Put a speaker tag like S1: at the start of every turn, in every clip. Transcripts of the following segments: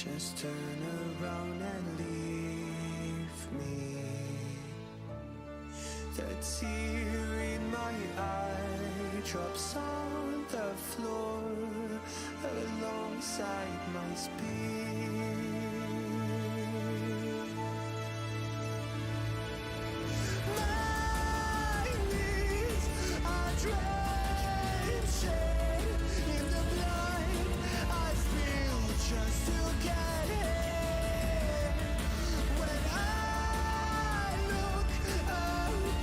S1: Just turn around and leave me. The tear in my eye drops on the floor alongside my speed. My knees are drenched in the blood I spill just to get here. When I look around me,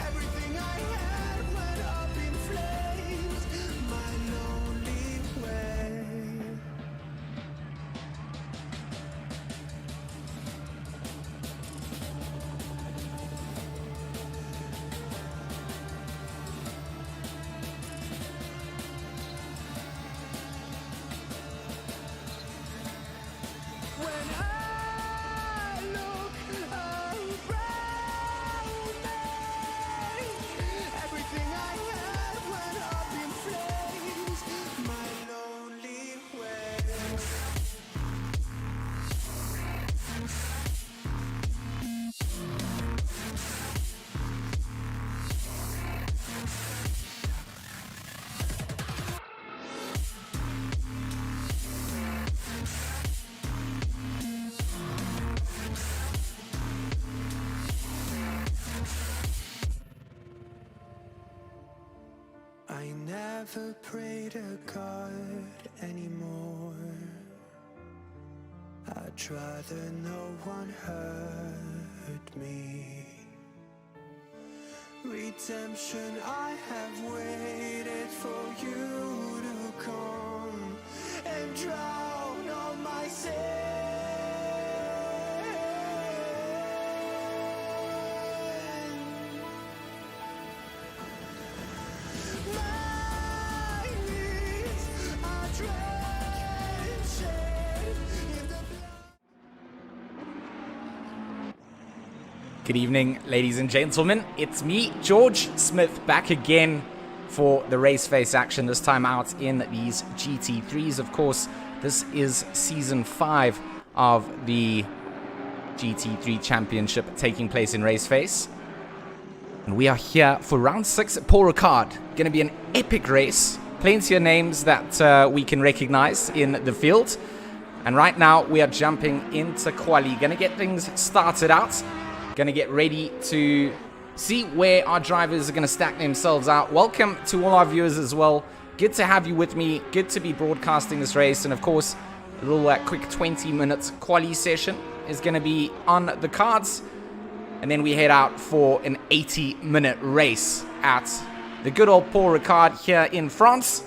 S1: everything I had went up in flames. My lonely way. When I look around me, everything I had went up in flames. My lonely way. I never pray to God anymore. I'd rather no one hurt me. Redemption, I have waited for you to come and drown all my sin. My knees are drenched in the blood.
S2: Good evening, ladies and gentlemen. It's me, George Smith, back again for the Raceface action, this time out in these GT3s. Of course, this is Season 5 of the GT3 Championship taking place in Raceface. And we are here for round 6 at Paul Ricard. Going to be an epic race. Plenty of names that we can recognize in the field. And right now, we are jumping into quali. Going to get things started out. Going to get ready to see where our drivers are going to stack themselves out. Welcome to all our viewers as well. Good to have you with me. Good to be broadcasting this race. And of course, a little quick 20 minutes quali session is going to be on the cards. And then we head out for an 80-minute race at the good old Paul Ricard here in France.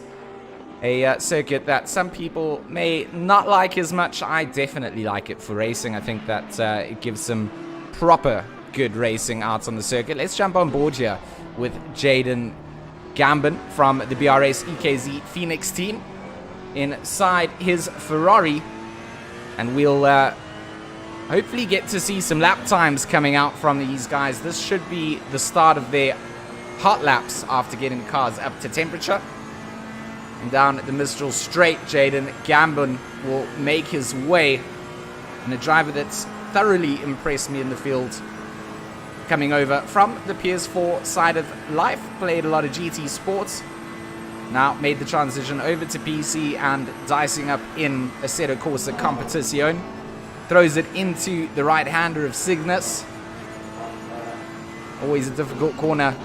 S2: A circuit that some people may not like as much. I definitely like it for racing. I think that it gives some proper good racing out on the circuit. Let's jump on board here with Jaden Gambon from the BRS EKZ Phoenix team inside his Ferrari. And we'll hopefully get to see some lap times coming out from these guys. This should be the start of their hot laps after getting the cars up to temperature. And down at the Mistral Straight, Jaden Gambon will make his way. And a driver that's thoroughly impressed me in the field. Coming over from the PS4 side of life. Played a lot of GT Sports. Now made the transition over to PC and dicing up in Assetto Corsa Competizione. Throws it into the right-hander of Cygnus. Always a difficult corner,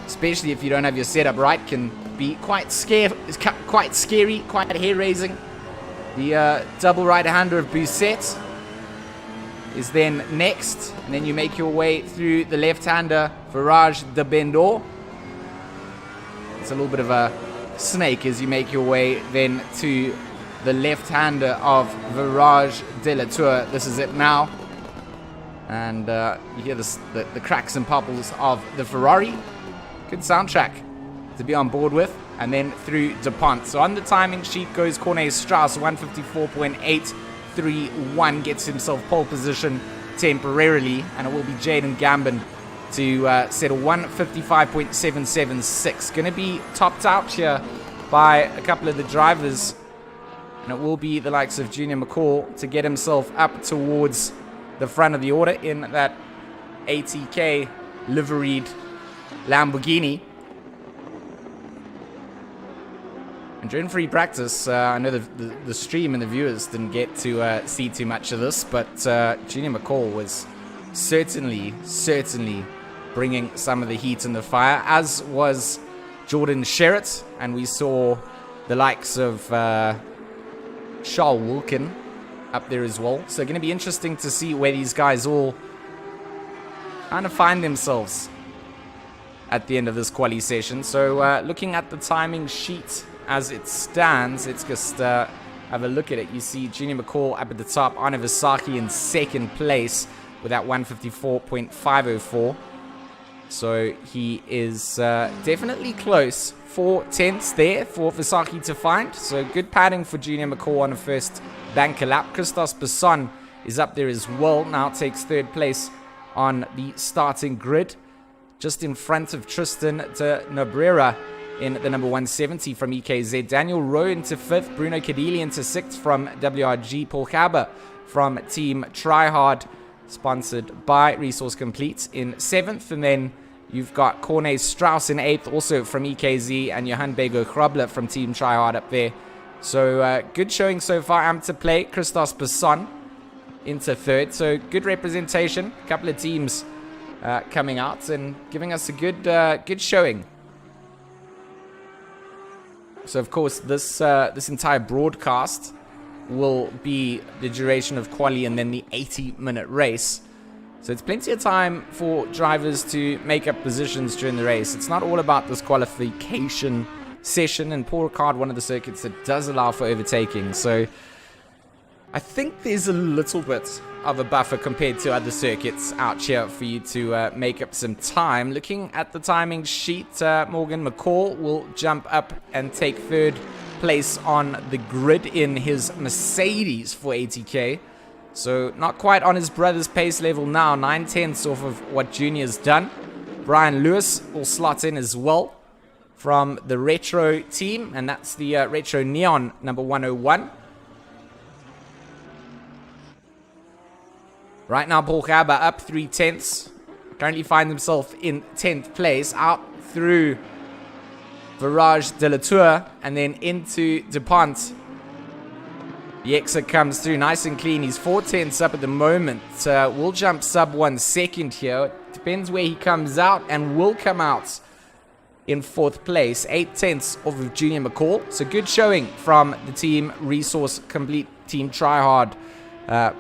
S2: especially if you don't have your setup right. Can be quite scary, quite hair-raising. The double right-hander of Bousset is then next. And then you make your way through the left-hander, Virage de Bendor. It's a little bit of a snake as you make your way then to the left-hander of Virage de la Tour. This is it now. And you hear the cracks and popples of the Ferrari. Good soundtrack to be on board with. And then through DuPont. So on the timing sheet goes Cornet Strauss, 154.831. Gets himself pole position temporarily. And it will be Jaden Gambon to settle 155.776. Going to be topped out here by a couple of the drivers. And it will be the likes of Junior McCall to get himself up towards the front of the order in that ATK liveried Lamborghini. And during free practice, I know the stream and the viewers didn't get to see too much of this, but Junior McCall was certainly bringing some of the heat in the fire, as was Jordan Sherritt, and we saw the likes of Charles Wilkin up there as well. So going to be interesting to see where these guys all kind of find themselves at the end of this quali session. So looking at the timing sheet as it stands, let's just have a look at it. You see Junior McCall up at the top, Arne Visaki in second place with that 154.504. So he is definitely close. 4 tenths there for Visaki to find. So good padding for Junior McCall on the first banker lap. Christos Besson is up there as well. Now takes third place on the starting grid, just in front of Tristan de Nobrera in the number 170 from EKZ. Daniel Rowe into 5th. Bruno Cadili into 6th from WRG. Paul Haber from Team Tryhard, sponsored by Resource Complete, in 7th. And then you've got Corne Strauss in 8th, also from EKZ, and Johan Bego Grobler from Team Tryhard up there. So good showing so far. Amateur play, Christos Besson into 3rd. So good representation. A couple of teams coming out and giving us a good showing. So of course this entire broadcast will be the duration of quali and then the 80-minute race. So it's plenty of time for drivers to make up positions during the race. It's not all about this qualification session, and Paul Ricard, one of the circuits that does allow for overtaking. So I think there's a little bit of a buffer compared to other circuits out here for you to make up some time. Looking at the timing sheet, Morgan McCall will jump up and take 3rd place on the grid in his Mercedes for ATK. So not quite on his brother's pace level now, 9 tenths off of what Junior's done. Brian Lewis will slot in as well from the Retro team, and that's the Retro Neon number 101. Right now, Paul Haber up 3 tenths. Currently finds himself in 10th place, out through Virage de la Tour and then into DuPont. The exit comes through nice and clean. He's 4 tenths up at the moment. Will jump sub 1 second here. It depends where he comes out, and will come out in 4th place. 8 tenths off of Junior McCall. So good showing from the Team Resource Complete Team Tryhard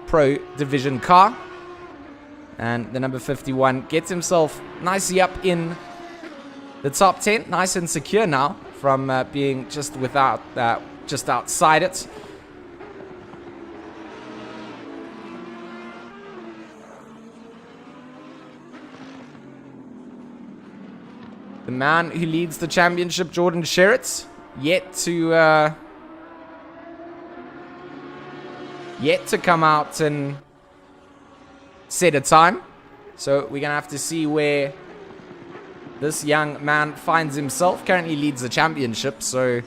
S2: Pro Division car. And the number 51 gets himself nicely up in the top 10. Nice and secure now from being just outside it. The man who leads the championship, Jordan Sherritt, yet to come out and set a time. So we're gonna have to see where this young man finds himself. Currently leads the championship, so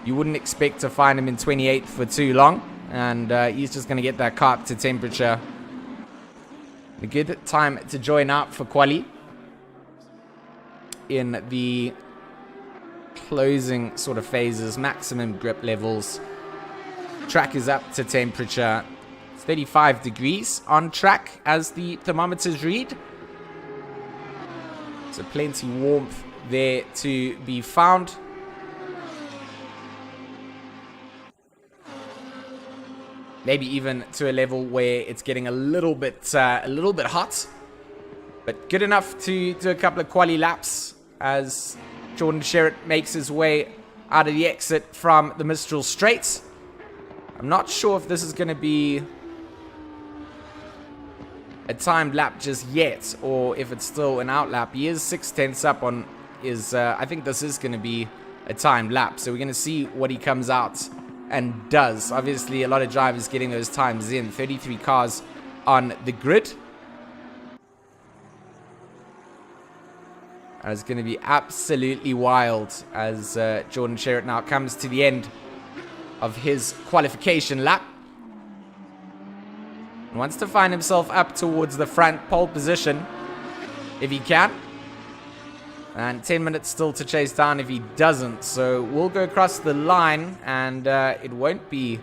S2: you wouldn't expect to find him in 28th for too long. And he's just gonna get that car up to temperature. A good time to join out for quali in the closing sort of phases, maximum grip levels. Track is up to temperature. 35 degrees on track as the thermometers read. So plenty warmth there to be found. Maybe even to a level where it's getting a little bit hot. But good enough to do a couple of quali laps as Jordan Sherritt makes his way out of the exit from the Mistral Straits. I'm not sure if this is going to be a timed lap just yet, or if it's still an out lap. He is 6 tenths up on his, I think this is going to be a timed lap. So we're going to see what he comes out and does. Obviously, a lot of drivers getting those times in. 33 cars on the grid. And it's going to be absolutely wild as Jordan Sherritt now comes to the end of his qualification lap. And wants to find himself up towards the front pole position if he can. And 10 minutes still to chase down if he doesn't. So we'll go across the line, and it won't be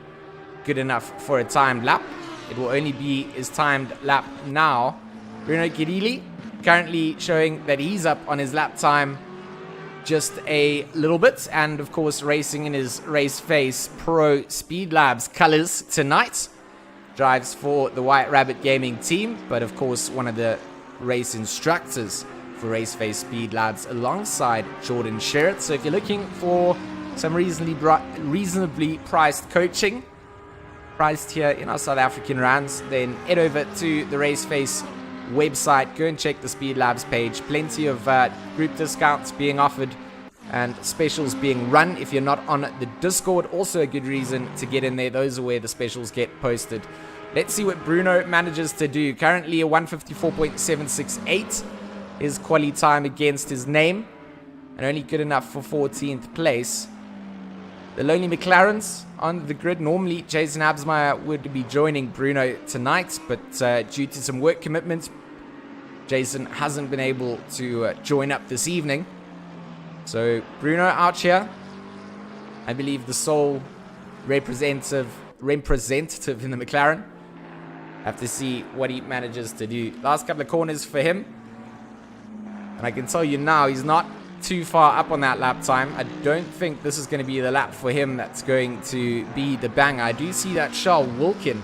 S2: good enough for a timed lap. It will only be his timed lap now. Bruno Guidili currently showing that he's up on his lap time just a little bit. And of course racing in his Raceface.Pro Speed Labs colors tonight. Drives for the White Rabbit Gaming team, but of course one of the race instructors for Raceface Speed Labs alongside Jordan Sherritt. So if you're looking for some reasonably priced coaching, priced here in our South African rands, then head over to the Raceface website. Go and check the Speed Labs page. Plenty of group discounts being offered and specials being run if you're not on the Discord. Also a good reason to get in there. Those are where the specials get posted. Let's see what Bruno manages to do. Currently a 154.768 is quali time against his name, and only good enough for 14th place. The Lonely McLarens on the grid. Normally Jason Absmeyer would be joining Bruno tonight, but due to some work commitments, Jason hasn't been able to join up this evening. So Bruno out here, I believe the sole representative in the McLaren. Have to see what he manages to do. Last couple of corners for him. And I can tell you now, he's not too far up on that lap time. I don't think this is going to be the lap for him that's going to be the banger. I do see that Charles Wilkin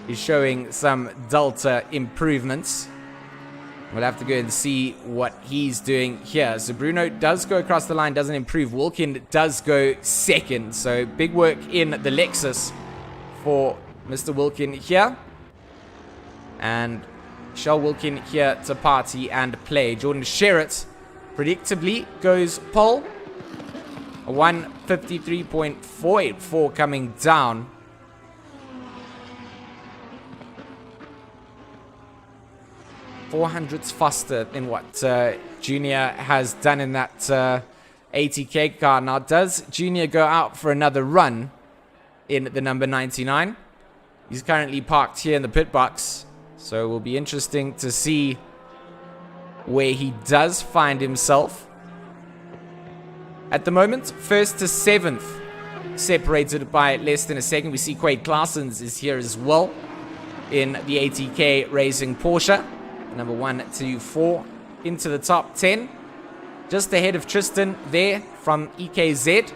S2: is showing some Delta improvements. We'll have to go and see what he's doing here. So Bruno does go across the line, doesn't improve. Wilkin does go second. So big work in the Lexus for Mr. Wilkin here. And Charles Wilkin here to party and play. Jordan Sherritt predictably goes pole. A 153.484 coming down. .400s faster than what Junior has done in that ATK car. Now, does Junior go out for another run in the number 99? He's currently parked here in the pit box, so it will be interesting to see where he does find himself. At the moment, 1st to 7th, separated by less than a second. We see Quade Claessens is here as well in the ATK Racing Porsche. Number 1, 2, 4 into the top 10. Just ahead of Tristan there from EKZ.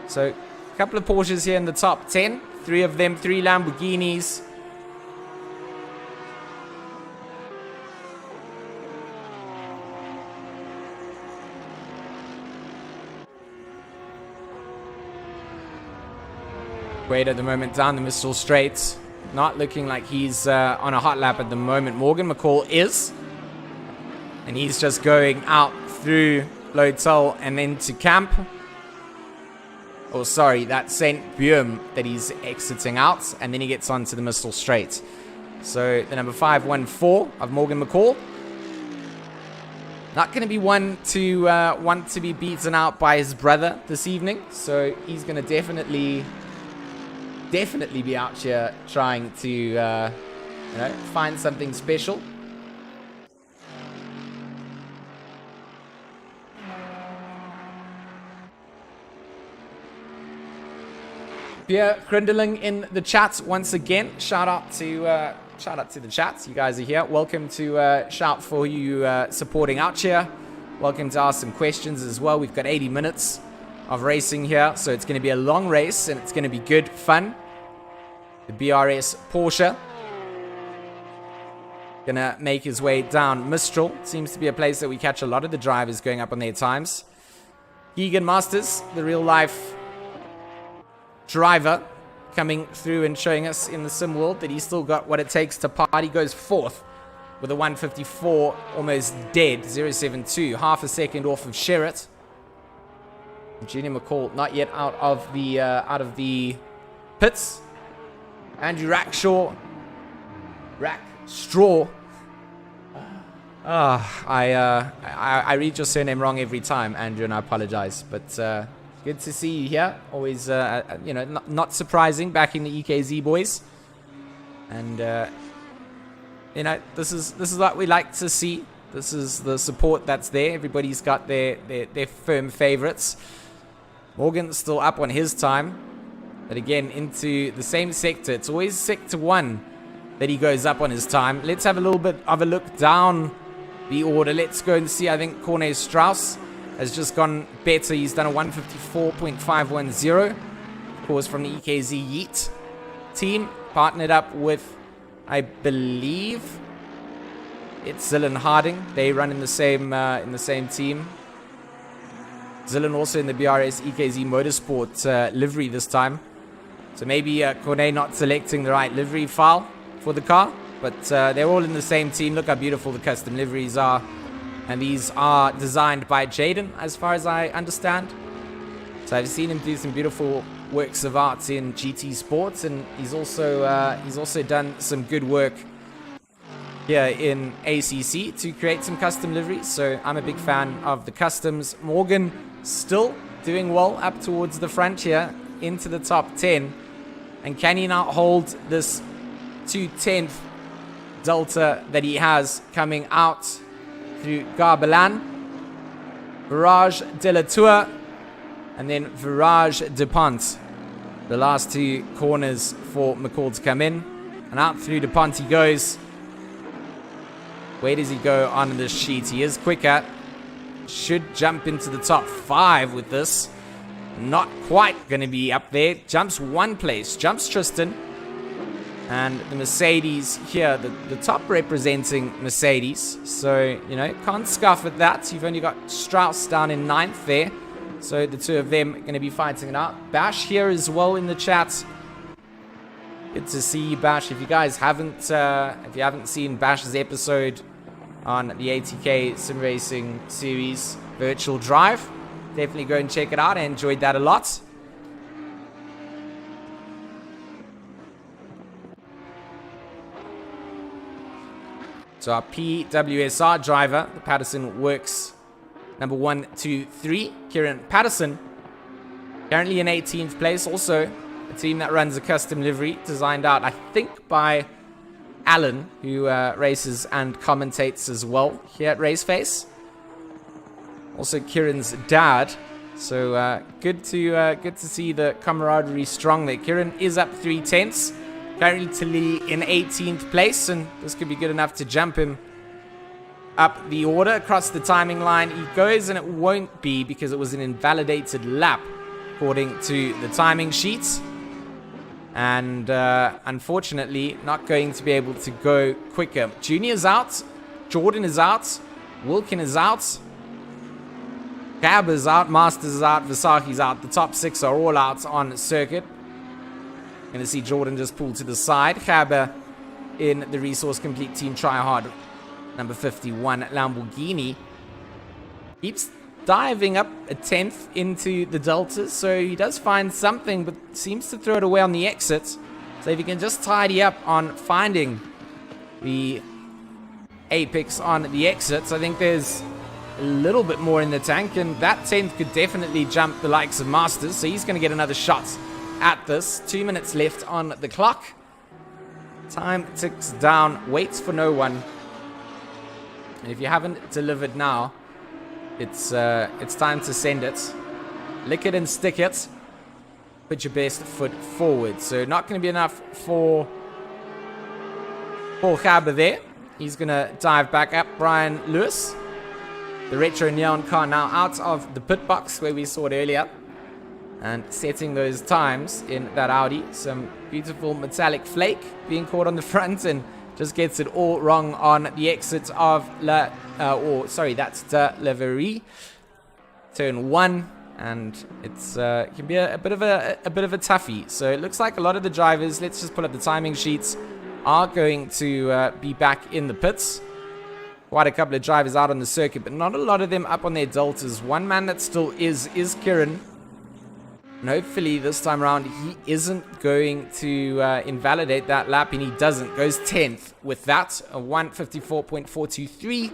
S2: So a couple of Porsches here in the top 10. 3 of them, 3 Lamborghinis. Quaid at the moment down the Mistral Straight. Not looking like he's on a hot lap at the moment. Morgan McCall is. And he's just going out through Lotel and into camp. Oh, sorry, that's St. Beume that he's exiting out. And then he gets onto the Mistral Straight. So the number 514 of Morgan McCall. Not going to be one to want to be beaten out by his brother this evening. So he's going to definitely be out here trying to find something special. Pierre Grindeling in the chat once again. Shout out to the chat. You guys are here. Welcome to shout for you supporting out here. Welcome to ask some questions as well. We've got 80 minutes of racing here, so it's going to be a long race and it's going to be good fun. The BRS Porsche gonna make his way down Mistral. Seems to be a place that we catch a lot of the drivers going up on their times. Egan Masters, the real life driver, coming through and showing us in the sim world that he's still got what it takes to party. Goes 4th with a 154, almost dead, 0.72, half a second off of Sherritt. Junior McCall not yet out of the pits. Andrew Rackstraw I read your surname wrong every time, Andrew, and I apologize. But good to see you here. Always, not surprising, backing the EKZ boys. And this is what we like to see. This is the support that's there. Everybody's got their firm favorites. Morgan's still up on his time, but again into the same sector. It's always sector 1 that he goes up on his time. Let's have a little bit of a look down the order. Let's go and see. I think Corne Strauss has just gone better. He's done a 154.510. Of course, from the EKZ Yeet team, partnered up with, I believe, it's Zillan Harding. They run in the same team. Zillan also in the BRS EKZ Motorsport livery this time. So maybe Corne not selecting the right livery file for the car. But they're all in the same team. Look how beautiful the custom liveries are. And these are designed by Jaden, as far as I understand. So I've seen him do some beautiful works of art in GT Sports. And he's also done some good work here in ACC to create some custom liveries. So I'm a big fan of the customs. Morgan still doing well up towards the front here into the top 10. And can he not hold this 2/10th delta that he has coming out through Garbelan, Virage de la Tour, and then Virage de Pont. The last 2 corners for McCall to come in. And out through de Pont he goes. Where does he go on this sheet? He is quicker. Should jump into the top 5 with this. Not quite going to be up there. Jumps 1 place. Jumps Tristan. And the Mercedes here, the top representing Mercedes. So, can't scoff at that. You've only got Strauss down in 9th there. So the 2 of them are going to be fighting it out. Bash here as well in the chat. Good to see you, Bash. If you guys haven't seen Bash's episode on the ATK Sim Racing Series Virtual Drive, definitely go and check it out. I enjoyed that a lot. So our PWSR driver, the Patterson Works number 1, 2, 3, Kieran Patterson, currently in 18th place. Also a team that runs a custom livery designed out, I think, by Alan, who races and commentates as well here at Raceface. Also Kieran's dad. So good to see the camaraderie strong there. Kieran is up 3/10. Currently in 18th place, and this could be good enough to jump him up the order. Across the timing line he goes, and it won't be because it was an invalidated lap according to the timing sheets. And unfortunately not going to be able to go quicker. Junior's out, Jordan is out, Wilkin is out, Cab is out, Masters is out, Visaki's out. The top 6 are all out on circuit. Going to see Jordan just pull to the side. Cab in the Resource Complete Team Tryhard number 51 Lamborghini keeps diving up a 10th into the deltas, so he does find something but seems to throw it away on the exit. So if he can just tidy up on finding the apex on the exits, I think there's a little bit more in the tank, and that 10th could definitely jump the likes of Masters. So he's going to get another shot at this. 2 minutes left on the clock. Time ticks down, waits for no one. And if you haven't delivered now, it's time to send it. Lick it and stick it. Put your best foot forward. So not going to be enough for Paul Gerber there. He's going to dive back up. Brian Lewis, the retro neon car, now out of the pit box where we saw it earlier, and setting those times in that Audi. Some beautiful metallic flake being caught on the front, and just gets it all wrong on the exit of that's the Leverie. Turn 1, and it's can be a bit of a toughie. So it looks like a lot of the drivers, let's just pull up the timing sheets, are going to be back in the pits. Quite a couple of drivers out on the circuit, but not a lot of them up on their deltas. One man that still is Kieran. And hopefully this time around he isn't going to invalidate that lap, and he doesn't. Goes 10th with that, a 154.423.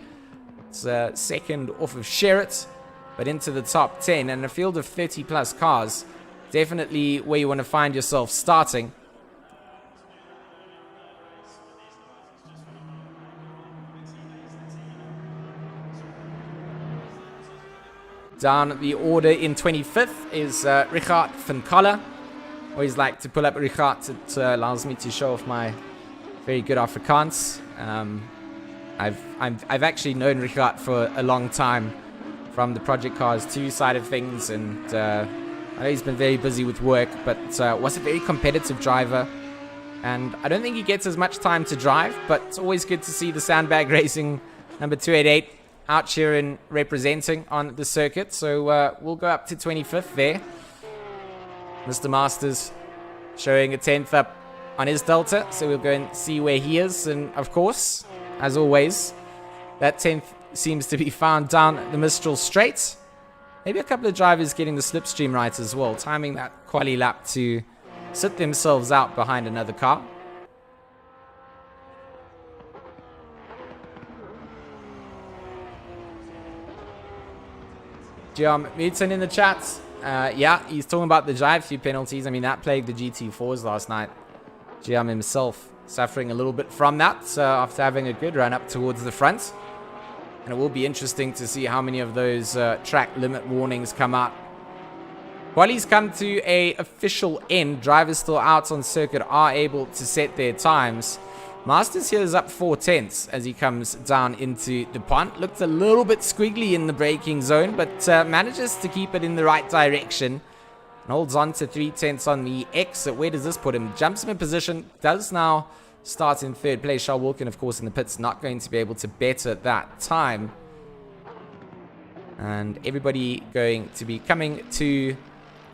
S2: second off of Sherritt, but into the top 10. And a field of 30 plus cars, definitely where you want to find yourself starting. Down the order in 25th is Ricard van Koller. Always like to pull up Ricard. It allows me to show off my very good Afrikaans. I've actually known Ricard for a long time from the Project Cars 2 side of things, and I know he's been very busy with work, but was a very competitive driver. And I don't think he gets as much time to drive, but it's always good to see the Sandbag Racing number 288 out here and representing on the circuit. So we'll go up to 25th there. Mr. Masters showing a 10th up on his Delta, so we'll go and see where he is. And of course, as always, that 10th seems to be found down the Mistral Straight. Maybe a couple of drivers getting the slipstream right as well, timing that quali lap to sit themselves out behind another car. Muton in the chat. Yeah, he's talking about the drive-through penalties. I mean, that plagued the GT4s last night. Giam himself suffering a little bit from that after having a good run up towards the front. And it will be interesting to see how many of those track limit warnings come out. Quali's come to a official end. Drivers still out on circuit are able to set their times. Masters here is up 4/10 as he comes down into the pond. Looked a little bit squiggly in the braking zone, but manages to keep it in the right direction. And holds on to 3/10 on the exit. Where does this put him? Jumps him in position. Does now start in third place. Charles Wilkin, of course, in the pits, not going to be able to better that time. And everybody going to be coming to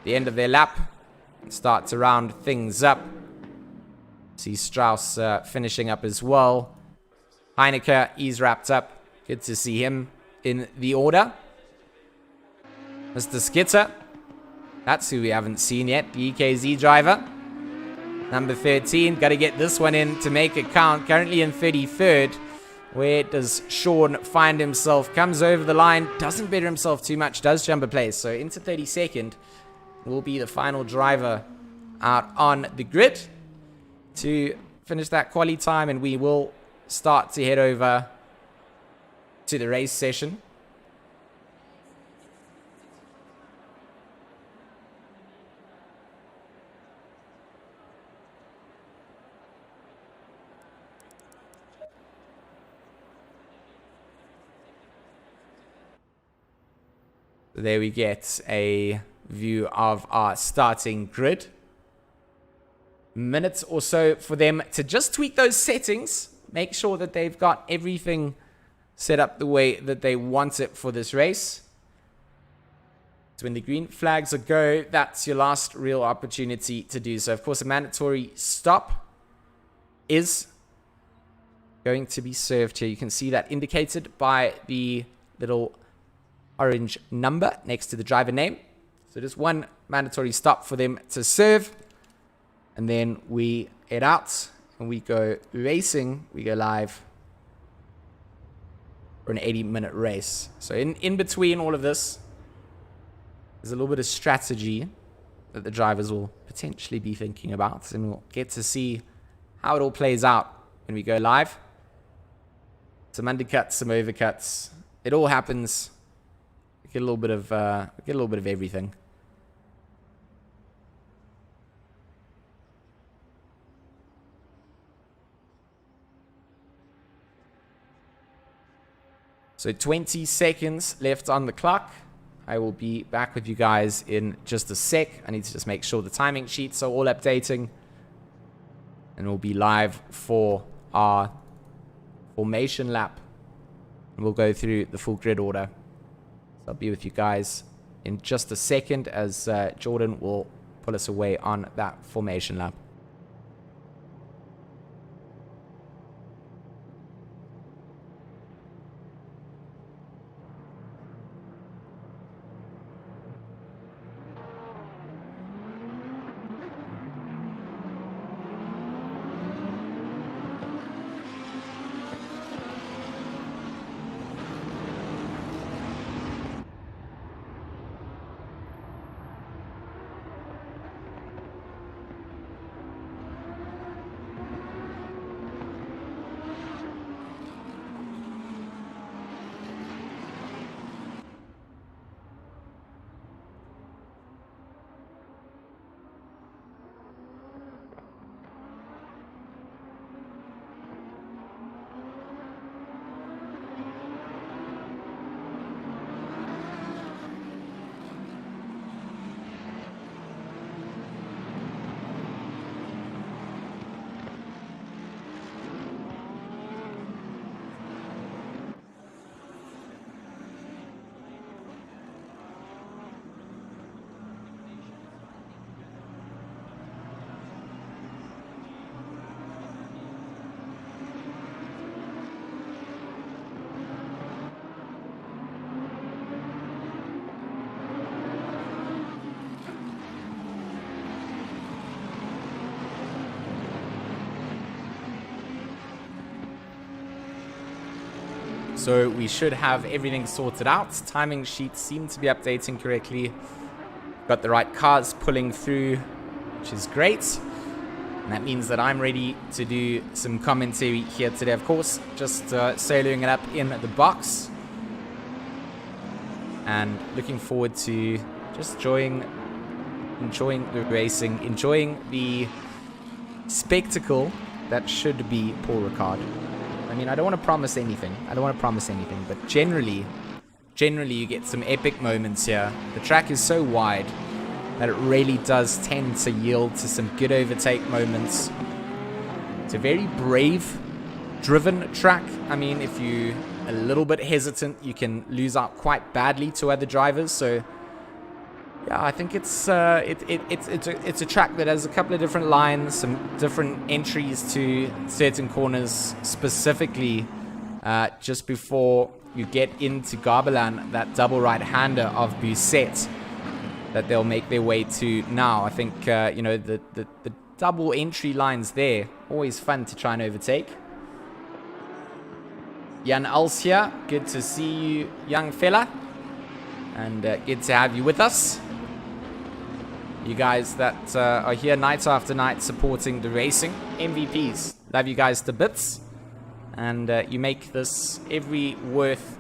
S2: the end of their lap. Start to round things up. See Strauss finishing up as well. Heineke, he's wrapped up. Good to see him in the order. Mr. Skitter. That's who we haven't seen yet. The EKZ driver. Number 13. Got to get this one in to make it count. Currently in 33rd. Where does Sean find himself? Comes over the line. Doesn't better himself too much. Does jump a place. So into 32nd will be the final driver out on the grid to finish that quali time, and we will start to head over to the race session. There we get a view of our starting grid. Minutes or so for them to just tweak those settings, make sure that they've got everything set up the way that they want it for this race. So when the green flags are go, that's your last real opportunity to do so. Of course, a mandatory stop is going to be served here. You can see that indicated by the little orange number next to the driver name. So just one mandatory stop for them to serve. And then we head out and we go racing. We go live for an 80-minute race. So in between all of this, there's a little bit of strategy that the drivers will potentially be thinking about. And we'll get to see how it all plays out when we go live. Some undercuts, some overcuts. It all happens. We get a little bit of everything. So 20 seconds left on the clock. I will be back with you guys in just a sec. I need to just make sure the timing sheets are all updating. And we'll be live for our formation lap. And we'll go through the full grid order. So I'll be with you guys in just a second as Jordan will pull us away on that formation lap. So we should have everything sorted out. Timing sheets seem to be updating correctly. Got the right cars pulling through, which is great. And that means that I'm ready to do some commentary here today, of course. Just soloing it up in the box. And looking forward to just enjoying the racing, enjoying the spectacle that should be Paul Ricard. I mean, I don't want to promise anything. But generally you get some epic moments here. The track is so wide that it really does tend to yield to some good overtake moments. It's a very brave-driven track. I mean, if you're a little bit hesitant, you can lose out quite badly to other drivers. So, yeah, I think it's a track that has a couple of different lines, some different entries to certain corners, specifically just before you get into Garbelan, that double right-hander of Busset that they'll make their way to now. I think, the double entry lines there, always fun to try and overtake. Jan Als here, good to see you, young fella. And good to have you with us. You guys that are here night after night supporting the racing. MVPs, love you guys to bits. And you make this every worth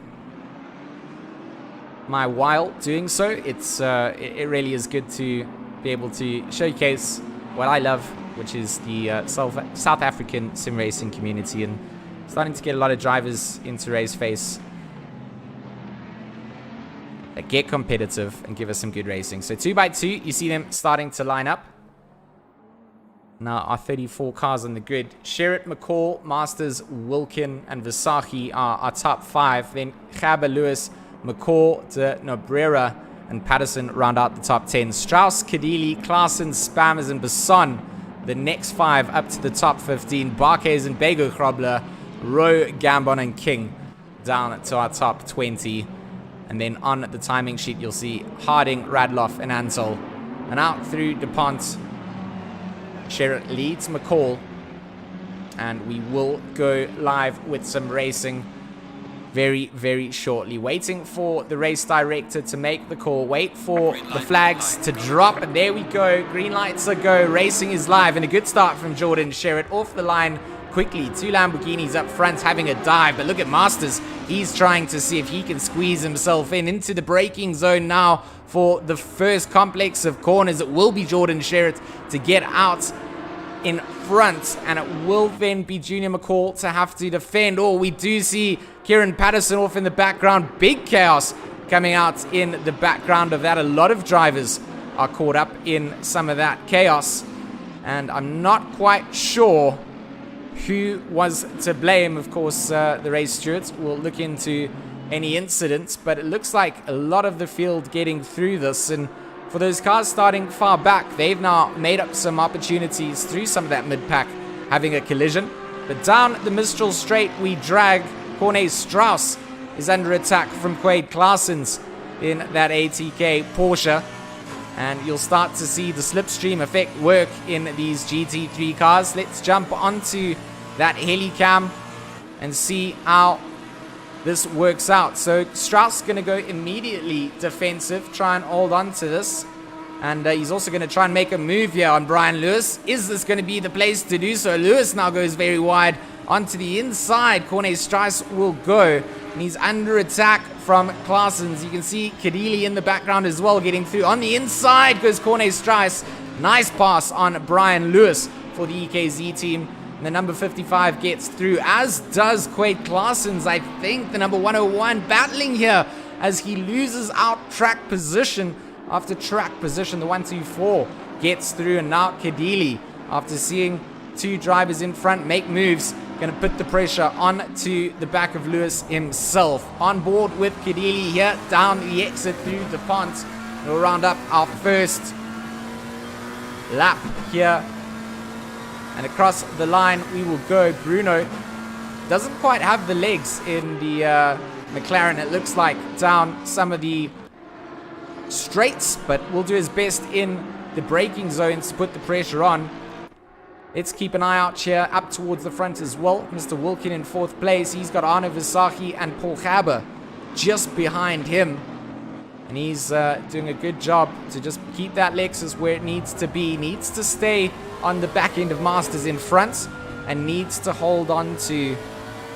S2: my while doing so. It really is good to be able to showcase what I love, which is the South African sim racing community, and starting to get a lot of drivers into Raceface that get competitive and give us some good racing. So 2x2, you see them starting to line up. Now our 34 cars on the grid. Sherritt, McCall, Masters, Wilkin, and Visagie are our top 5. Then Gerber, Lewis, McCall, De Nobrera, and Patterson round out the top 10. Strauss, Kadili, Klaassen, Spammers, and Besson, the next 5 up to the top 15. Barkes and Bego Grobler, Rowe, Gambon, and King down to our top 20. And then on the timing sheet, you'll see Harding, Radloff, and Ansel. And out through DuPont, Sherritt leads McCall. And we will go live with some racing very, very shortly. Waiting for the race director to make the call. Wait for the flags to drop. And there we go. Green lights are go. Racing is live. And a good start from Jordan Sherritt off the line quickly. 2 Lamborghinis up front having a dive. But look at Masters. He's trying to see if he can squeeze himself into the braking zone now for the first complex of corners. It will be Jordan Sherritt to get out in front, and it will then be Junior McCall to have to defend. Oh, we do see Kieran Patterson off in the background. Big chaos coming out in the background of that. A lot of drivers are caught up in some of that chaos, and I'm not quite sure who was to blame. Of course, the race stewards will look into any incidents, but it looks like a lot of the field getting through this. And for those cars starting far back, they've now made up some opportunities through some of that mid-pack having a collision. But down the Mistral Straight, we drag. Corne Strauss is under attack from Quade Klaassens in that ATK Porsche. And you'll start to see the slipstream effect work in these GT3 cars. Let's jump onto that helicam and see how this works out. So Strauss going to go immediately defensive, try and hold on to this. And he's also going to try and make a move here on Brian Lewis. Is this going to be the place to do so? Lewis now goes very wide onto the inside. Corne Strauss will go. And he's under attack from Klaassens. You can see Kadili in the background as well, getting through. On the inside goes Corne Strauss. Nice pass on Brian Lewis for the EKZ team. And the number 55 gets through, as does Quade Klaassens. I think the number 101 battling here as he loses out track position after track position. The 124 gets through, and now Kadili, after seeing 2 drivers in front make moves, going to put the pressure onto the back of Lewis himself. On board with Kadili here, down the exit through the pond. We'll round up our first lap here. And across the line we will go. Bruno doesn't quite have the legs in the McLaren, it looks like, down some of the straights, but will do his best in the braking zones to put the pressure on. Let's keep an eye out here up towards the front as well. Mr. Wilkin in 4th place. He's got Arno Visagie and Paul Gaber just behind him. And he's doing a good job to just keep that Lexus where it needs to be. Needs to stay on the back end of Masters in front. And needs to hold on to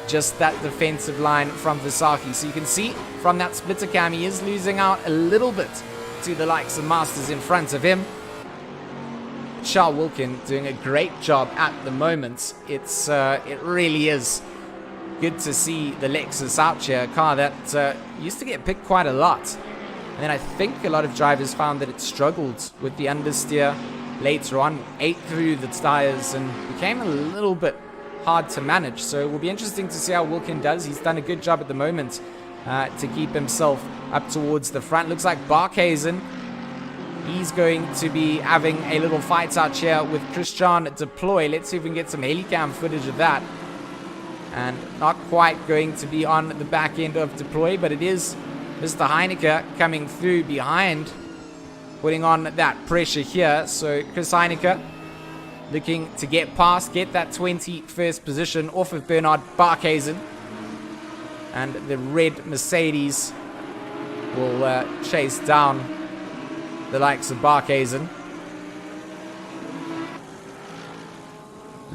S2: just that defensive line from Visagie. So you can see from that splitter cam, he is losing out a little bit to the likes of Masters in front of him. Charles Wilkin doing a great job at the moment. It really is good to see the Lexus out here, a car that used to get picked quite a lot. And then I think a lot of drivers found that it struggled with the understeer later on, ate through the tires and became a little bit hard to manage. So it will be interesting to see how Wilkin does. He's done a good job at the moment to keep himself up towards the front. Looks like Barkhazen, he's going to be having a little fight out here with Christian Deploy. Let's see if we can get some helicam footage of that. And not quite going to be on the back end of Deploy, but it is Mr. Heineke coming through behind, putting on that pressure here. So Chris Heineke looking to get past, get that 21st position off of Bernard Barkhazen. And the red Mercedes will chase down the likes of Barkhazen.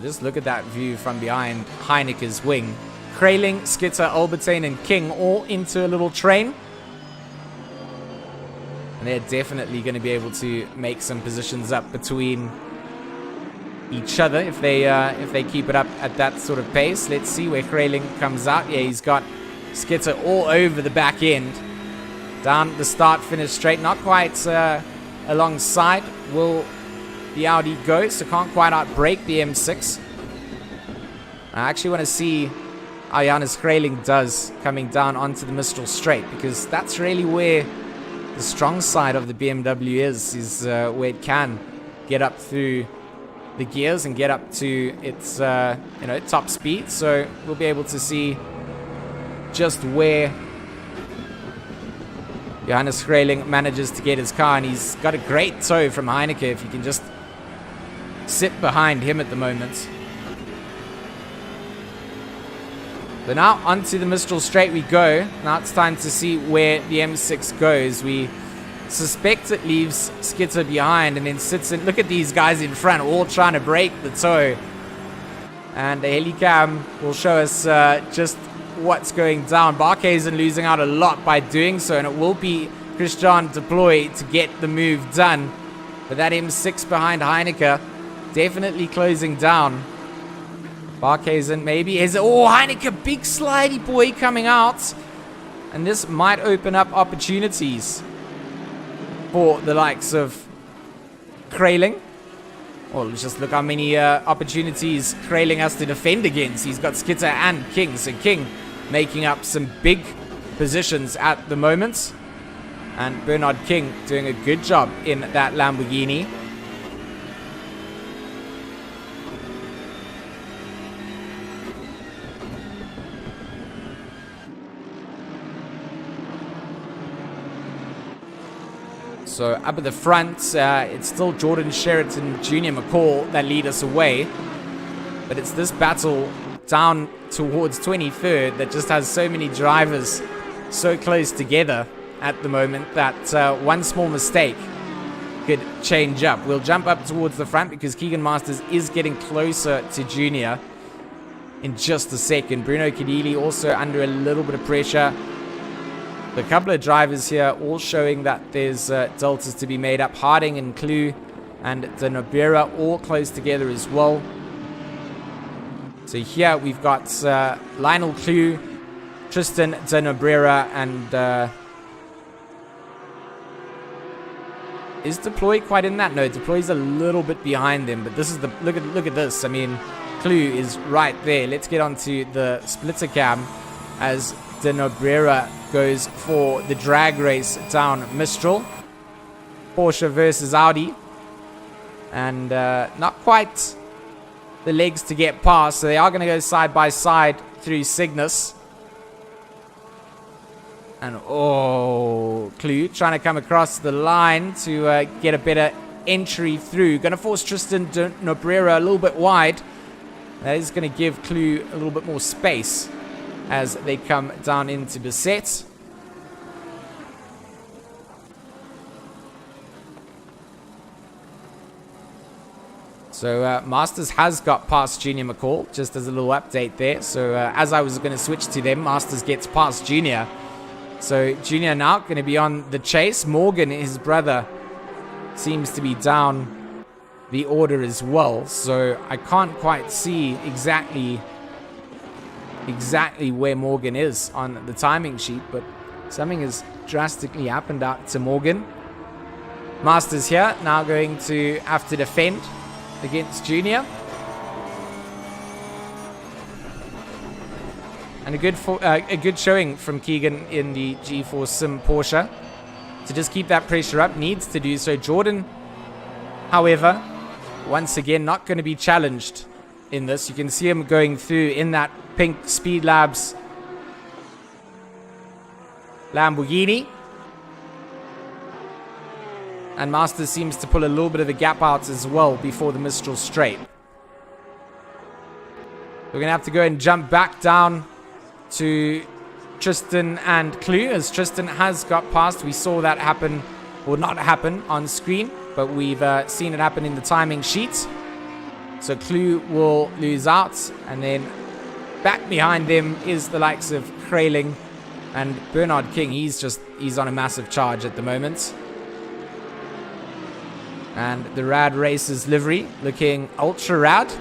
S2: Just look at that view from behind Heineke's wing. Kraling, Skitter, Albertine and King all into a little train. And they're definitely going to be able to make some positions up between each other if they keep it up at that sort of pace. Let's see where Kraling comes out. Yeah, he's got Skitter all over the back end. Down the start-finish straight. Not quite alongside will the Audi go, so can't quite outbrake the M6. I actually want to see how Johannes Kraling does coming down onto the Mistral straight, because that's really where the strong side of the BMW is where it can get up through the gears and get up to its top speed. So we'll be able to see just where Johannes Kraling manages to get his car, and he's got a great tow from Heineke if you can just sit behind him at the moment. But now onto the Mistral straight we go. Now it's time to see where the M6 goes. We suspect it leaves Skitter behind and then sits in. Look at these guys in front, all trying to break the tow. And the helicam will show us just what's going down. Barkhazen losing out a lot by doing so, and it will be Christian Deploy to get the move done. But that M6 behind Heineke definitely closing down. Barkhazen maybe is... Oh, Heineke, big slidey boy coming out. And this might open up opportunities for the likes of Kraling. Well, let's just look how many opportunities Kraling has to defend against. He's got Skitter and King. So King making up some big positions at the moment. And Bernard King doing a good job in that Lamborghini. So up at the front, it's still Jordan Sheraton, Junior McCall that lead us away. But it's this battle down towards 23rd that just has so many drivers so close together at the moment that one small mistake could change up. We'll jump up towards the front because Keegan Masters is getting closer to Junior in just a second. Bruno Cadili also under a little bit of pressure. A couple of drivers here all showing that there's deltas to be made up. Harding and Clue and De Nobera all close together as well. So here we've got Lionel Clue, Tristan De Nobera, and is Deploy quite in that? No, Deploy's a little bit behind them, but this is the look at this. I mean, Clue is right there. Let's get onto the splitter cam as De Nobera goes for the drag race down Mistral. Porsche versus Audi. And not quite the legs to get past. So they are going to go side by side through Cygnus. And oh, Clue trying to come across the line to get a better entry through. Going to force Tristan de Nobrera a little bit wide. That is going to give Clue a little bit more space as they come down into Beset. So Masters has got past Junior McCall, just as a little update there. So as I was going to switch to them, Masters gets past Junior. So Junior now going to be on the chase. Morgan, his brother, seems to be down the order as well. So I can't quite see exactly where Morgan is on the timing sheet, but something has drastically happened out to Morgan. Masters here now going to have to defend against Junior. And a good showing from Keegan in the G4 Sim Porsche to just keep that pressure up. Needs to do so. Jordan, however, once again not going to be challenged in this. You can see him going through in that pink Speed Labs Lamborghini. And Masters seems to pull a little bit of a gap out as well before the Mistral straight. We're going to have to go and jump back down to Tristan and Clue, as Tristan has got past. We saw that happen, or not happen on screen, but we've seen it happen in the timing sheet. So Clue will lose out, and then back behind them is the likes of Krayling and Bernard King. He's on a massive charge at the moment. And the Rad Racers livery looking ultra rad.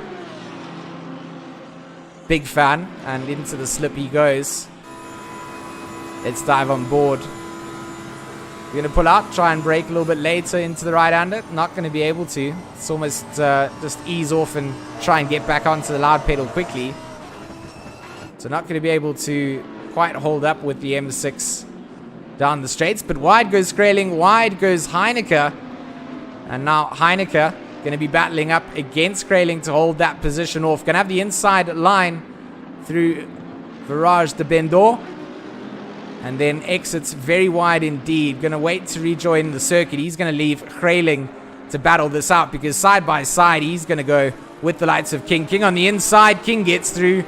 S2: Big fan, and into the slip he goes. Let's dive on board. We're going to pull out, try and brake a little bit later into the right-hander. Not going to be able to. It's almost just ease off and try and get back onto the loud pedal quickly. So not going to be able to quite hold up with the M6 down the straights. But wide goes Krayling, wide goes Heineke. And now Heineke going to be battling up against Krayling to hold that position off. Going to have the inside line through Virage de Bendor. And then exits very wide indeed. Going to wait to rejoin the circuit. He's going to leave Krayling to battle this out, because side by side he's going to go with the likes of King. King on the inside. King gets through.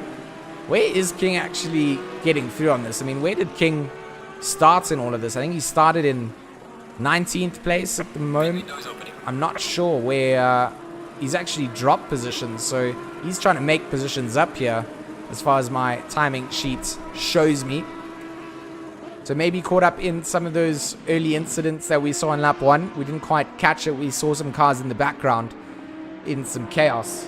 S2: Where is King actually getting through on this? I mean, where did King start in all of this? I think he started in 19th place at the moment. I'm not sure where he's actually dropped positions, so he's trying to make positions up here as far as my timing sheet shows me. So maybe caught up in some of those early incidents that we saw in lap 1. We didn't quite catch it. We saw some cars in the background in some chaos.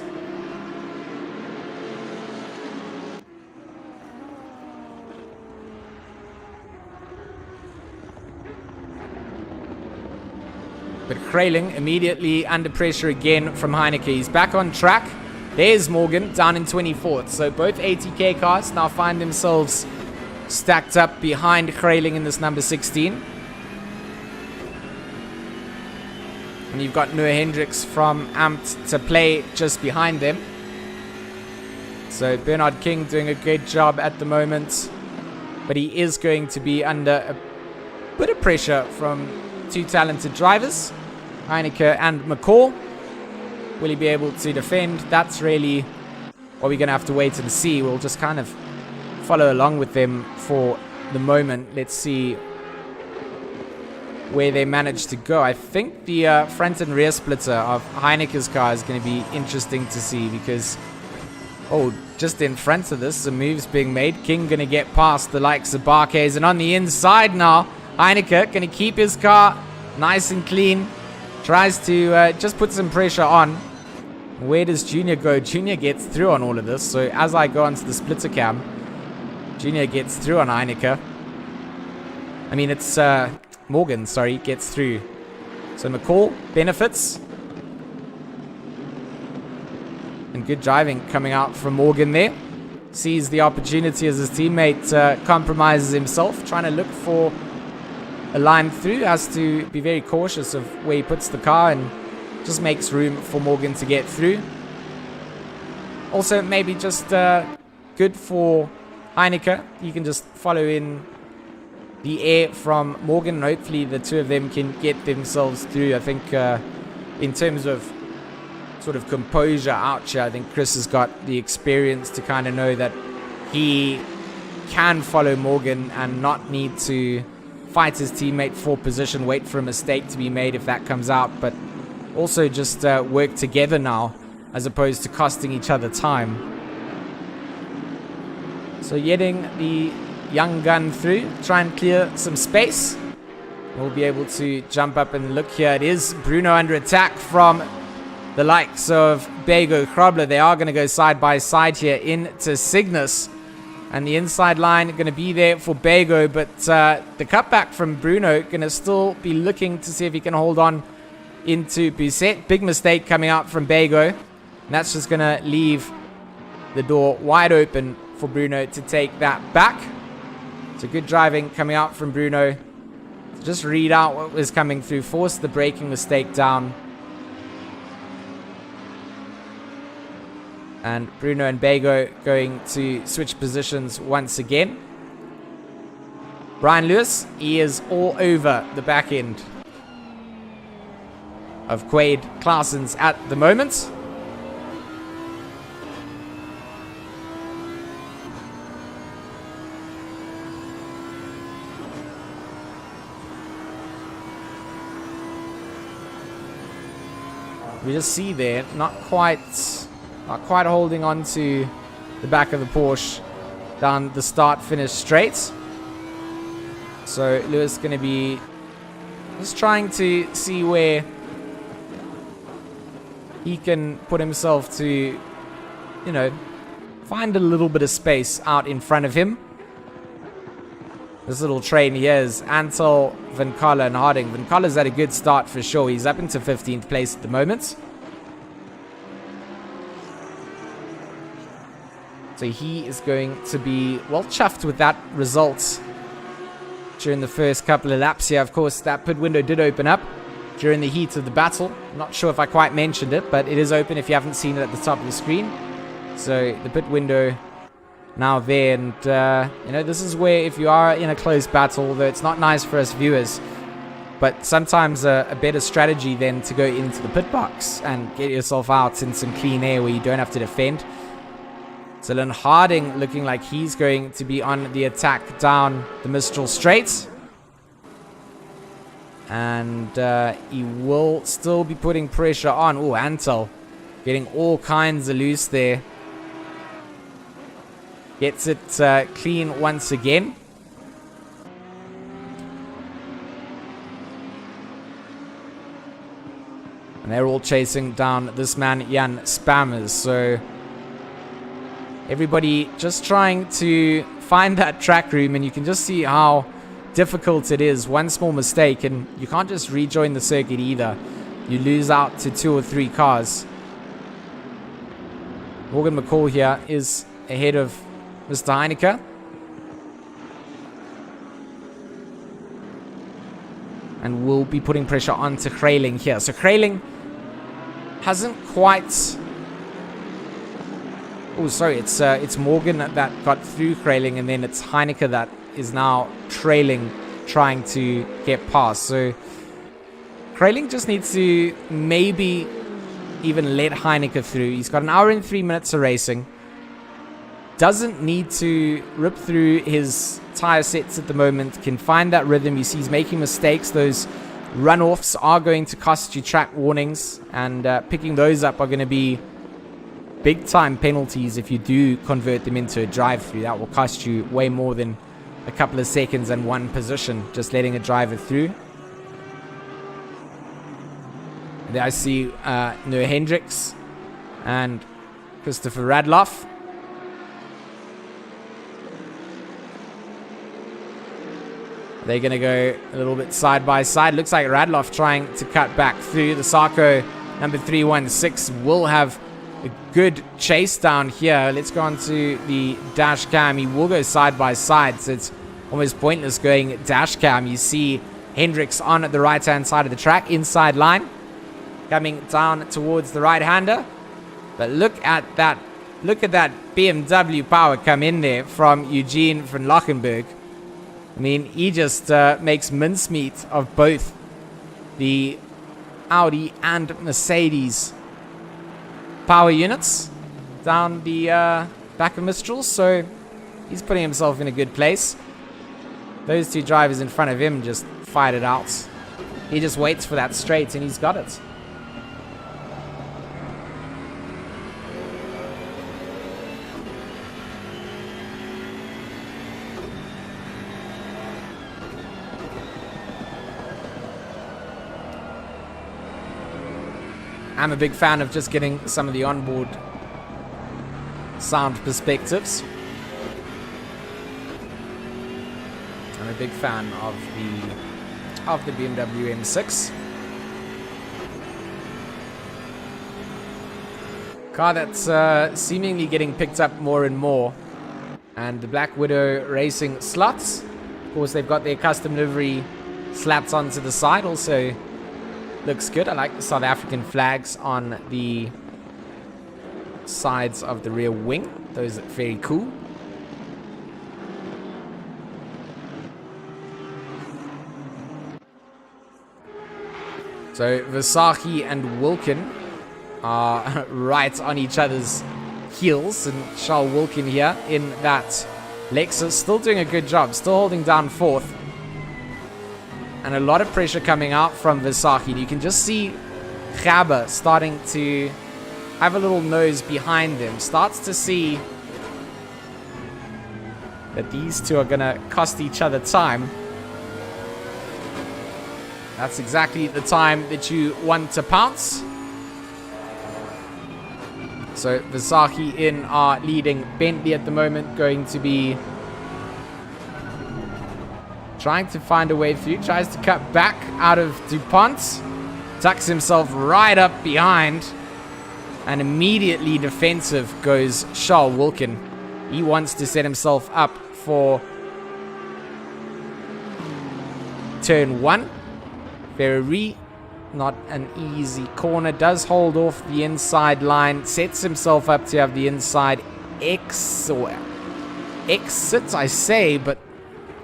S2: But Krayling immediately under pressure again from Heineke. He's back on track. There's Morgan down in 24th. So both ATK cars now find themselves stacked up behind Krayling in this number 16. And you've got Noah Hendricks from Amped to play just behind them. So Bernard King doing a great job at the moment. But he is going to be under a bit of pressure from two talented drivers, Heineke and McCall. Will he be able to defend? That's really what we're going to have to wait and see. We'll just kind of follow along with them for the moment. Let's see where they manage to go. I think the front and rear splitter of Heineke's car is going to be interesting to see, because just in front of this, some moves being made. King going to get past the likes of Barques, and on the inside now, Heineke going to keep his car nice and clean. Tries to just put some pressure on. Where does Junior go? Junior gets through on all of this. So as I go onto the splitter cam, Junior gets through on Heineke. I mean, it's Morgan, sorry, gets through. So McCall benefits. And good driving coming out from Morgan there. Sees the opportunity as his teammate compromises himself, trying to look for a line through. Has to be very cautious of where he puts the car, and just makes room for Morgan to get through. Also, maybe just good for Heineke. He can just follow in the air from Morgan, and hopefully the two of them can get themselves through. I think in terms of sort of composure out here, I think Chris has got the experience to kind of know that he can follow Morgan and not need to fight his teammate for position, wait for a mistake to be made if that comes out, but also just work together now as opposed to costing each other time. So getting the young gun through, try and clear some space. We'll be able to jump up and look here. It is Bruno under attack from the likes of Bego, Krobler. They are going to go side by side here into Cygnus. And the inside line going to be there for Bego. But the cutback from Bruno going to still be looking to see if he can hold on into Busset. Big mistake coming out from Bego. And that's just going to leave the door wide open for Bruno to take that back. So good driving coming out from Bruno. Just read out what was coming through. Force the braking mistake down. And Bruno and Bego going to switch positions once again. Brian Lewis, he is all over the back end of Quaid Claessens at the moment. We just see there, not quite holding on to the back of the Porsche down the start-finish straight. So Lewis going to be just trying to see where he can put himself to, you know, find a little bit of space out in front of him. This little train here is Antal, Vincala, and Harding. Vincala's had a good start for sure. He's up into 15th place at the moment. So he is going to be well chuffed with that result during the first couple of laps here. Of course, that pit window did open up during the heat of the battle. Not sure if I quite mentioned it, but it is open if you haven't seen it at the top of the screen. So the pit window now there, and you know, this is where if you are in a close battle, although it's not nice for us viewers, but sometimes a better strategy than to go into the pit box and get yourself out in some clean air where you don't have to defend. So Lynn Harding looking like he's going to be on the attack down the Mistral Straight. And he will still be putting pressure on. Oh, Antal getting all kinds of loose there. Gets it clean once again. And they're all chasing down this man, Jan Spammers. So everybody just trying to find that track room, and you can just see how difficult it is. One small mistake and you can't just rejoin the circuit either. You lose out to 2 or 3 cars. Morgan McCall here is ahead of Mr. Heineke. And will be putting pressure onto Krayling here. So Krayling hasn't quite... Oh, sorry, it's Morgan that got through Krayling, and then it's Heineke that is now trailing, trying to get past. So Krayling just needs to maybe even let Heineke through. He's got an hour and 3 minutes of racing. Doesn't need to rip through his tire sets at the moment. Can find that rhythm. You see he's making mistakes. Those runoffs are going to cost you track warnings, and picking those up are going to be big time penalties if you do convert them into a drive-through. That will cost you way more than a couple of seconds and one position, just letting a driver through. There I see Noah Hendricks and Christopher Radloff. They're going to go a little bit side by side. Looks like Radloff trying to cut back through. The Sarko number 316 will have a good chase down here. Let's go on to the dash cam. He will go side by side, so it's almost pointless going dash cam. You see Hendricks on the right hand side of the track, inside line, coming down towards the right hander. But look at that BMW power come in there from Eugene van Lochenberg. I mean, he just makes mincemeat of both the Audi and Mercedes power units down the back of Mistral, so he's putting himself in a good place. Those two drivers in front of him just fight it out. He just waits for that straight and he's got it. I'm a big fan of just getting some of the onboard sound perspectives. I'm a big fan of the BMW M6. Car that's seemingly getting picked up more and more. And the Black Widow Racing slots. Of course, they've got their custom livery slapped onto the side. Also looks good. I like the South African flags on the sides of the rear wing. Those look very cool. So Versace and Wilkin are right on each other's heels, and Charles Wilkin here in that Lexus still doing a good job, still holding down fourth. And a lot of pressure coming out from Versace. You can just see Gabber starting to have a little nose behind them. Starts to see that these two are going to cost each other time. That's exactly the time that you want to pounce. So Versace in our leading Bentley at the moment, going to be trying to find a way through. Tries to cut back out of DuPont. Tucks himself right up behind. And immediately defensive goes Charles Wilkin. He wants to set himself up for turn one. Very not an easy corner. Does hold off the inside line. Sets himself up to have the inside exit, I say, but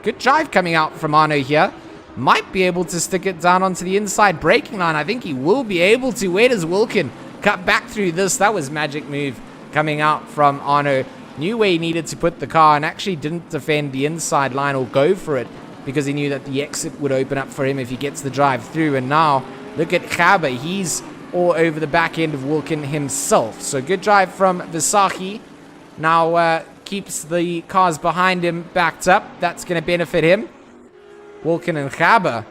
S2: good drive coming out from Arno here. Might be able to stick it down onto the inside braking line. I think he will be able to. Where does Wilkin cut back through this? That was magic move coming out from Arno. Knew where he needed to put the car and actually didn't defend the inside line or go for it because he knew that the exit would open up for him if he gets the drive through. And now look at Gabber. He's all over the back end of Wilkin himself. So good drive from Versace. Now keeps the cars behind him backed up. That's going to benefit him. Wilkin and Gabber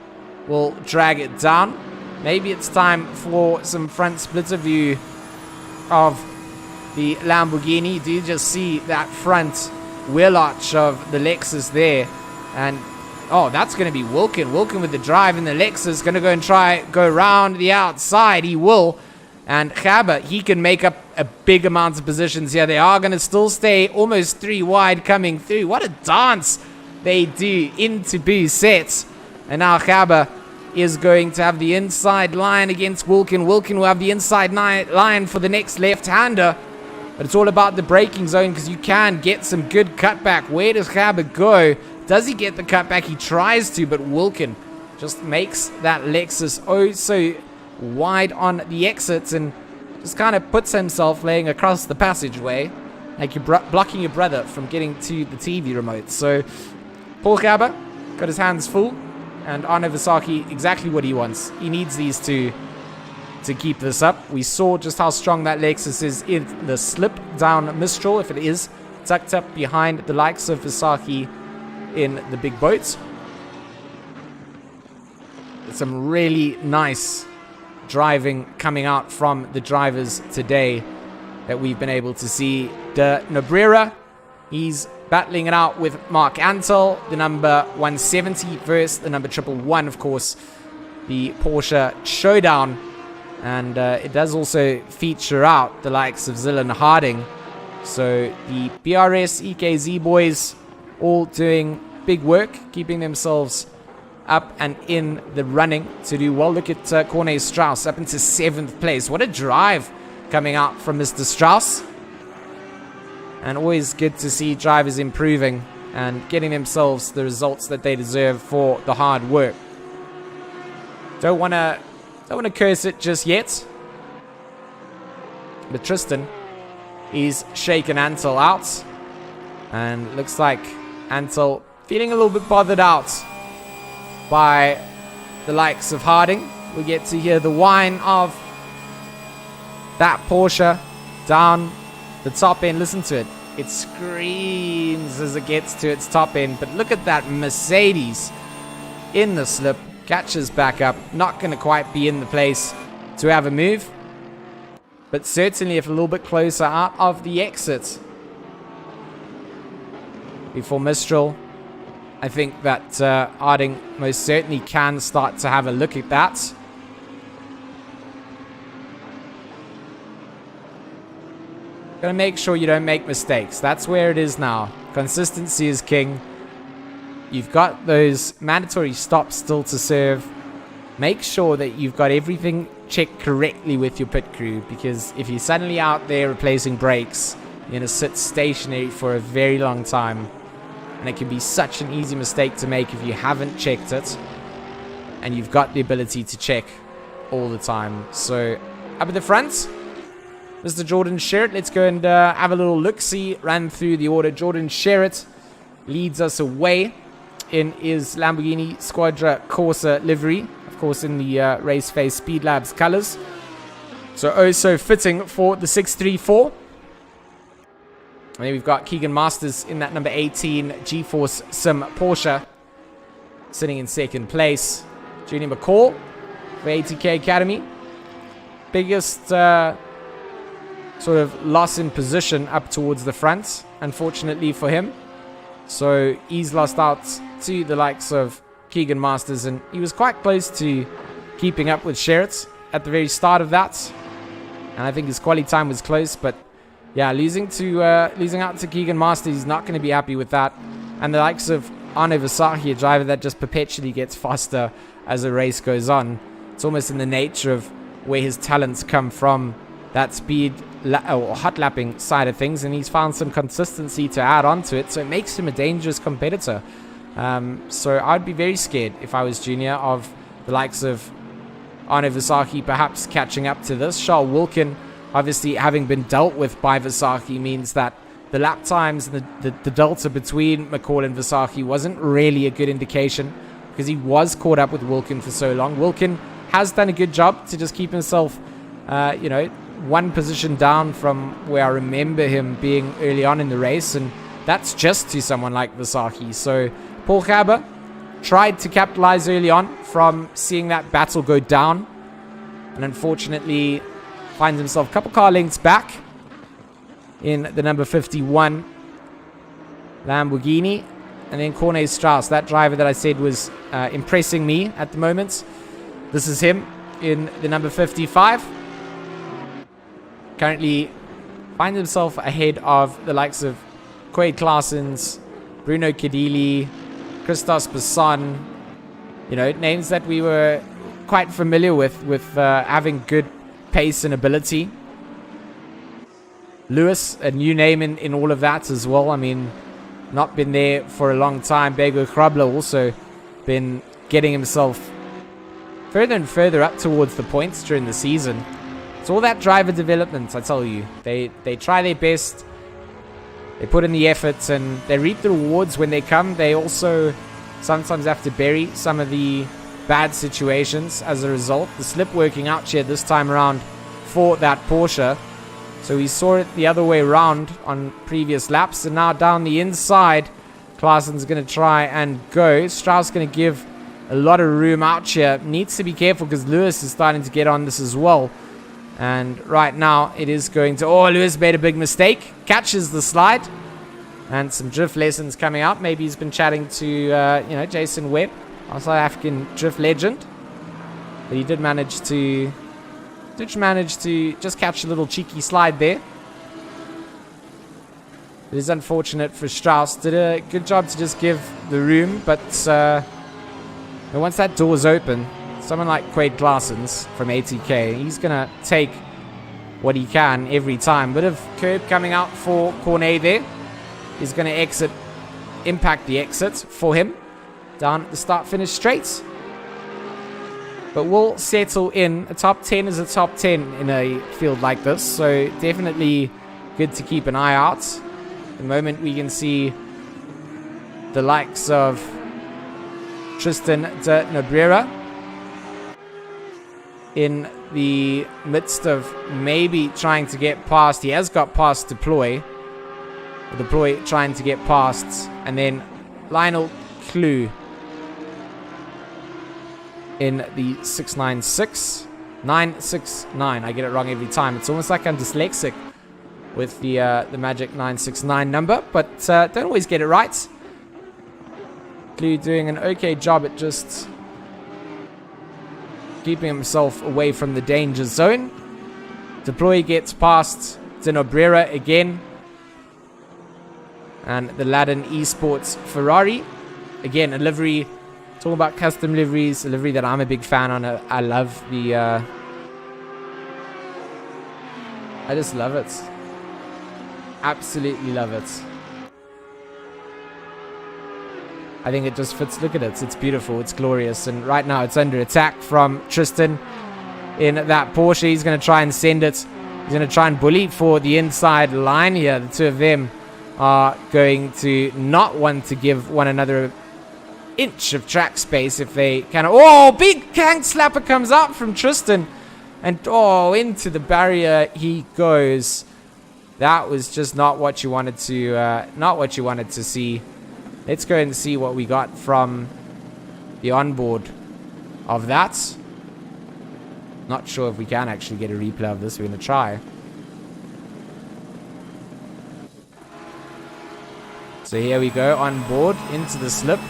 S2: will drag it down. Maybe it's time for some front splitter view of the Lamborghini. You do just see that front wheel arch of the Lexus there. And oh, that's going to be Wilkin. Wilkin with the drive in the Lexus. Going to go around the outside. He will. And Gabber, he can make up a big amount of positions here. They are going to still stay almost 3 wide coming through. What a dance they do into boost sets. And now Gabber is going to have the inside line against Wilkin. Wilkin will have the inside line for the next left-hander. But it's all about the braking zone because you can get some good cutback. Where does Gabber go? Does he get the cutback? He tries to, but Wilkin just makes that Lexus oh so wide on the exits and just kind of puts himself laying across the passageway like you're blocking your brother from getting to the TV remote. So Paul Gabber got his hands full, and Arno Versace exactly what he wants. He needs these two to keep this up. We saw just how strong that Lexus is in the slip down Mistral, if it is tucked up behind the likes of Versace in the big boats. Some really nice driving coming out from the drivers today that we've been able to see. De Nobrera, he's battling it out with Mark Antel, the number 170 versus the number 111, of course, the Porsche Showdown. And it does also feature out the likes of Zillan Harding. So the BRS EKZ boys all doing big work, keeping themselves up and in the running to do well. Look at Corne Strauss up into 7th place. What a drive coming out from Mr. Strauss. And always good to see drivers improving and getting themselves the results that they deserve for the hard work. Don't want to Don't want to curse it just yet. But Tristan, he's shaken Antel out. And looks like Antel feeling a little bit bothered out by the likes of Harding. We get to hear the whine of that Porsche down the top end. Listen to it. It screams as it gets to its top end. But look at that Mercedes in the slip. Catches back up. Not going to quite be in the place to have a move. But certainly if a little bit closer out of the exit before Mistral, I think that Harding most certainly can start to have a look at that. Gotta make sure you don't make mistakes. That's where it is now. Consistency is king. You've got those mandatory stops still to serve. Make sure that you've got everything checked correctly with your pit crew, because if you're suddenly out there replacing brakes, you're going to sit stationary for a very long time. And it can be such an easy mistake to make if you haven't checked it. And you've got the ability to check all the time. So, up at the front, Mr. Jordan Sherritt. Let's go and have a little look-see, run through the order. Jordan Sherritt leads us away in his Lamborghini Squadra Corsa livery. Of course, in the Raceface Speed Labs colors. So, oh so fitting for the 634. And then we've got Keegan Masters in that number 18 GeForce Sim Porsche, sitting in second place. Junior McCall for ATK Academy. Biggest sort of loss in position up towards the front, unfortunately for him. So he's lost out to the likes of Keegan Masters, and he was quite close to keeping up with Sherritt at the very start of that. And I think his quality time was close, but yeah, losing out to Keegan Masters, he's not going to be happy with that. And the likes of Arno Versace, a driver that just perpetually gets faster as the race goes on. It's almost in the nature of where his talents come from, that speed or hot lapping side of things, and he's found some consistency to add on to it, so it makes him a dangerous competitor. So I'd be very scared if I was Junior of the likes of Arno Versace perhaps catching up to this. Charles Wilkin, obviously having been dealt with by Versace, means that the lap times and the delta between McCall and Versace wasn't really a good indication, because he was caught up with Wilkin for so long. Wilkin has done a good job to just keep himself, one position down from where I remember him being early on in the race, and that's just to someone like Versace. So Paul Gerber tried to capitalize early on from seeing that battle go down, and unfortunately finds himself a couple car lengths back in the number 51 Lamborghini. And then Corne Strauss, that driver that I said was impressing me at the moment. This is him in the number 55. Currently finds himself ahead of the likes of Quade Claessens, Bruno Cadilli, Christos Basson. You know, names that we were quite familiar with having good pace and ability. Lewis, a new name in all of that as well. I mean, not been there for a long time. Bego Krabla also been getting himself further and further up towards the points during the season. It's all that driver development, I tell you. They try their best. They put in the effort, and they reap the rewards when they come. They also sometimes have to bury some of the bad situations as a result. The slip working out here this time around for that Porsche. So we saw it the other way around on previous laps, and now down the inside, Claessen's going to try and go. Strauss going to give a lot of room out here. Needs to be careful because Lewis is starting to get on this as well. And right now it is going to... Oh, Lewis made a big mistake. Catches the slide. And some drift lessons coming out. Maybe he's been chatting to, Jason Webb, our South African drift legend. But he did manage to just catch a little cheeky slide there. It is unfortunate for Strauss. Did a good job to just give the room. But once that door's open, someone like Quade Claessens from ATK, he's going to take what he can every time. Bit of curb coming out for Cornet there. He's going to impact the exit for him down at the start-finish straight. But we'll settle in. A top 10 is a top 10 in a field like this. So definitely good to keep an eye out. The moment we can see the likes of Tristan de Nobrera in the midst of maybe trying to get past. He has got past Deploy. Deploy trying to get past. And then Lionel Clue in the 696. 969. I get it wrong every time. It's almost like I'm dyslexic with the magic 969 number. But don't always get it right. Clue doing an okay job at just keeping himself away from the danger zone. Deploy gets past Denobrera again. And the Ladin Esports Ferrari. Again, a livery. Talking about custom liveries. A livery that I'm a big fan on. I love the... I just love it. Absolutely love it. I think it just fits. Look at it. It's beautiful. It's glorious. And right now it's under attack from Tristan in that Porsche. He's going to try and send it. He's going to try and bully for the inside line here. The two of them are going to not want to give one another an inch of track space if they can. Oh, big hang slapper comes out from Tristan. And oh, into the barrier he goes. That was just not what you wanted to see. Let's go and see what we got from the onboard of that. Not sure if we can actually get a replay of this. We're going to try. So here we go, on board, into the slip.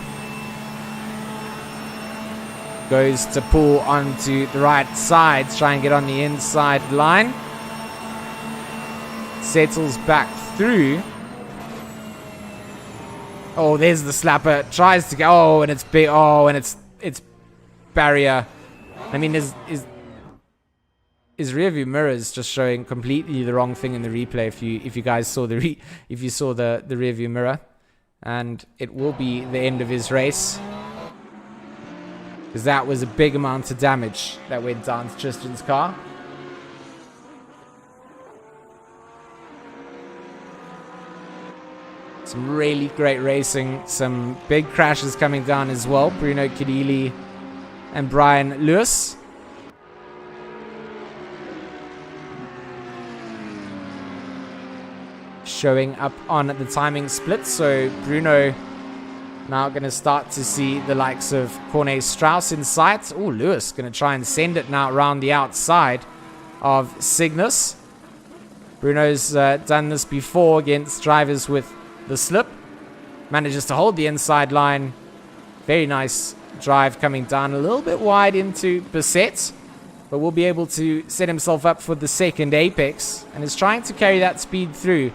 S2: Goes to pull onto the right side, try and get on the inside line. Settles back through. Oh, there's the slapper. Tries to go. Oh, and it's big. Oh, and it's barrier. I mean, his rearview mirror is just showing completely the wrong thing in the replay. If you guys saw the rearview mirror, and it will be the end of his race, because that was a big amount of damage that went down to Tristan's car. Some really great racing. Some big crashes coming down as well. Bruno Cadili and Brian Lewis. Showing up on the timing split. So Bruno now going to start to see the likes of Cornet Strauss in sight. Oh, Lewis going to try and send it now around the outside of Cygnus. Bruno's done this before against drivers with the slip. Manages to hold the inside line. Very nice drive coming down a little bit wide into Bissett, but will be able to set himself up for the second apex, and is trying to carry that speed through.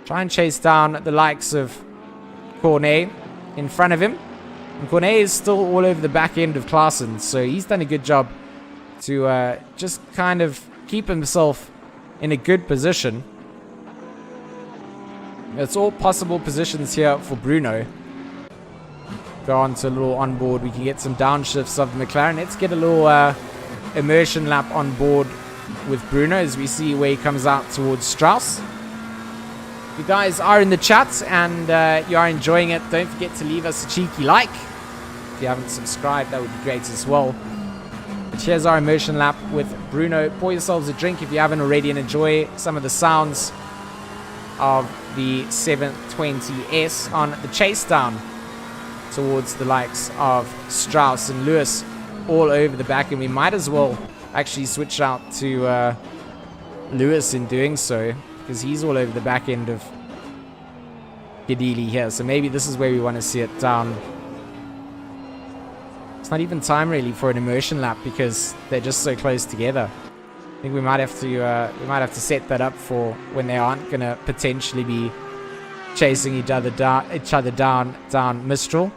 S2: Try and chase down the likes of Cornet in front of him. And Cornet is still all over the back end of Klaassen, so he's done a good job to just kind of keep himself in a good position. It's all possible positions here for Bruno. Go on to a little onboard. We can get some downshifts of the McLaren. Let's get a little immersion lap on board with Bruno as we see where he comes out towards Strauss. If you guys are in the chat and you are enjoying it, don't forget to leave us a cheeky like. If you haven't subscribed, that would be great as well. But here's our immersion lap with Bruno. Pour yourselves a drink if you haven't already and enjoy some of the sounds of the 720S on the chase down towards the likes of Strauss and Lewis all over the back. And we might as well actually switch out to Lewis in doing so, because he's all over the back end of Gadili here. So maybe this is where we want to see it down. It's not even time really for an immersion lap because they're just so close together. I think we might have to set that up for when they aren't going to potentially be chasing each other down Mistral.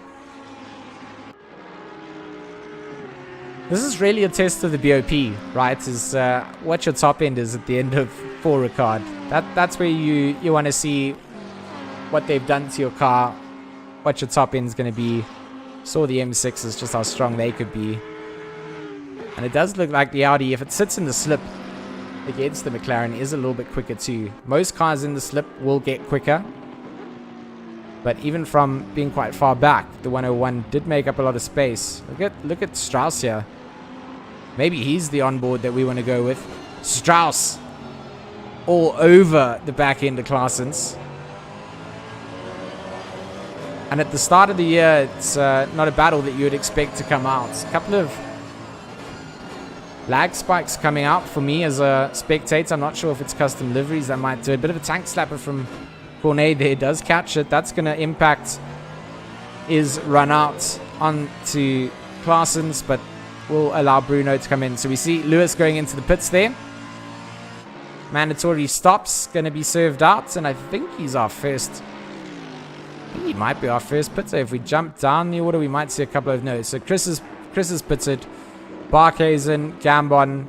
S2: This is really a test of the BOP, right? Is what your top end is at the end of 4 Ricard. That's where you want to see what they've done to your car, what your top end's going to be. Saw the M6s, just how strong they could be. And it does look like the Audi, if it sits in the slip against the McLaren, is a little bit quicker too. Most cars in the slip will get quicker. But even from being quite far back, the 101 did make up a lot of space. Look at Strauss here. Maybe he's the onboard that we want to go with. Strauss all over the back end of Claessens. And at the start of the year, it's not a battle that you would expect to come out. A couple of lag spikes coming out for me as a spectator. I'm not sure if it's custom liveries that might do it. Bit of a tank slapper from Cornet there, does catch it. That's going to impact his run out onto Claessens, but will allow Bruno to come in. So we see Lewis going into the pits there. Mandatory stops going to be served out, and I think he's our first. I think he might be our first pit. So if we jump down the order, we might see a couple of no's. So Chris is pitted. Barkhuizen, Gambon,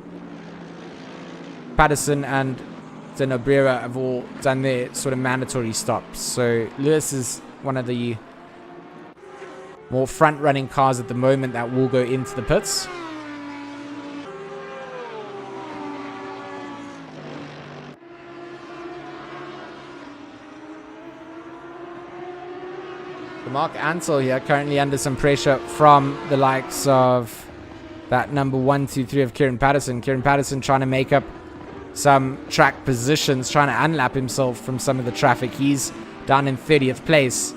S2: Patterson, and De Nobrera have all done their sort of mandatory stops. So Lewis is one of the more front-running cars at the moment that will go into the pits. Mark Ansel here currently under some pressure from the likes of that number 1, 2, 3 of Kieran Patterson. Kieran Patterson trying to make up some track positions, trying to unlap himself from some of the traffic. He's down in 30th place.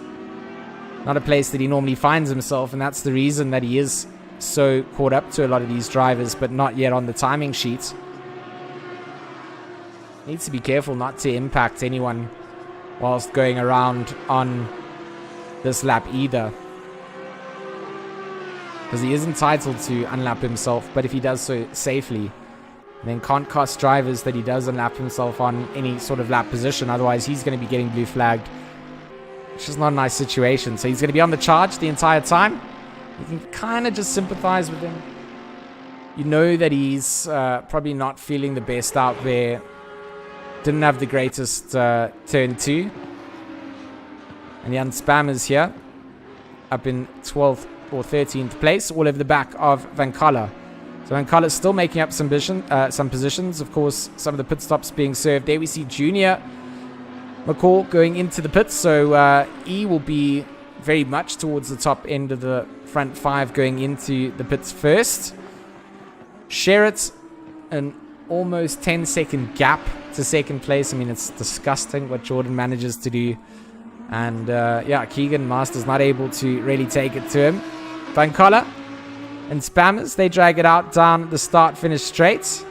S2: Not a place that he normally finds himself, and that's the reason that he is so caught up to a lot of these drivers, but not yet on the timing sheet. Needs to be careful not to impact anyone whilst going around on this lap either, because he is entitled to unlap himself, but if he does so safely, then can't cost drivers that he does unlap himself on any sort of lap position. Otherwise he's going to be getting blue flagged, which is not a nice situation. So he's going to be on the charge the entire time. You can kind of just sympathize with him. You know that he's probably not feeling the best out there. Didn't have the greatest turn 2. And the unspammers here up in 12th or 13th place, all over the back of Van Kalla. So Van Kalla's still making up some positions. Of course, some of the pit stops being served. There we see Junior McCall going into the pits. So E will be very much towards the top end of the front 5 going into the pits first. Sherritt, an almost 10-second gap to second place. I mean, it's disgusting what Jordan manages to do. And yeah, Keegan Masters not able to really take it to him. Van Kalla and Spammers, they drag it out down the start-finish straight.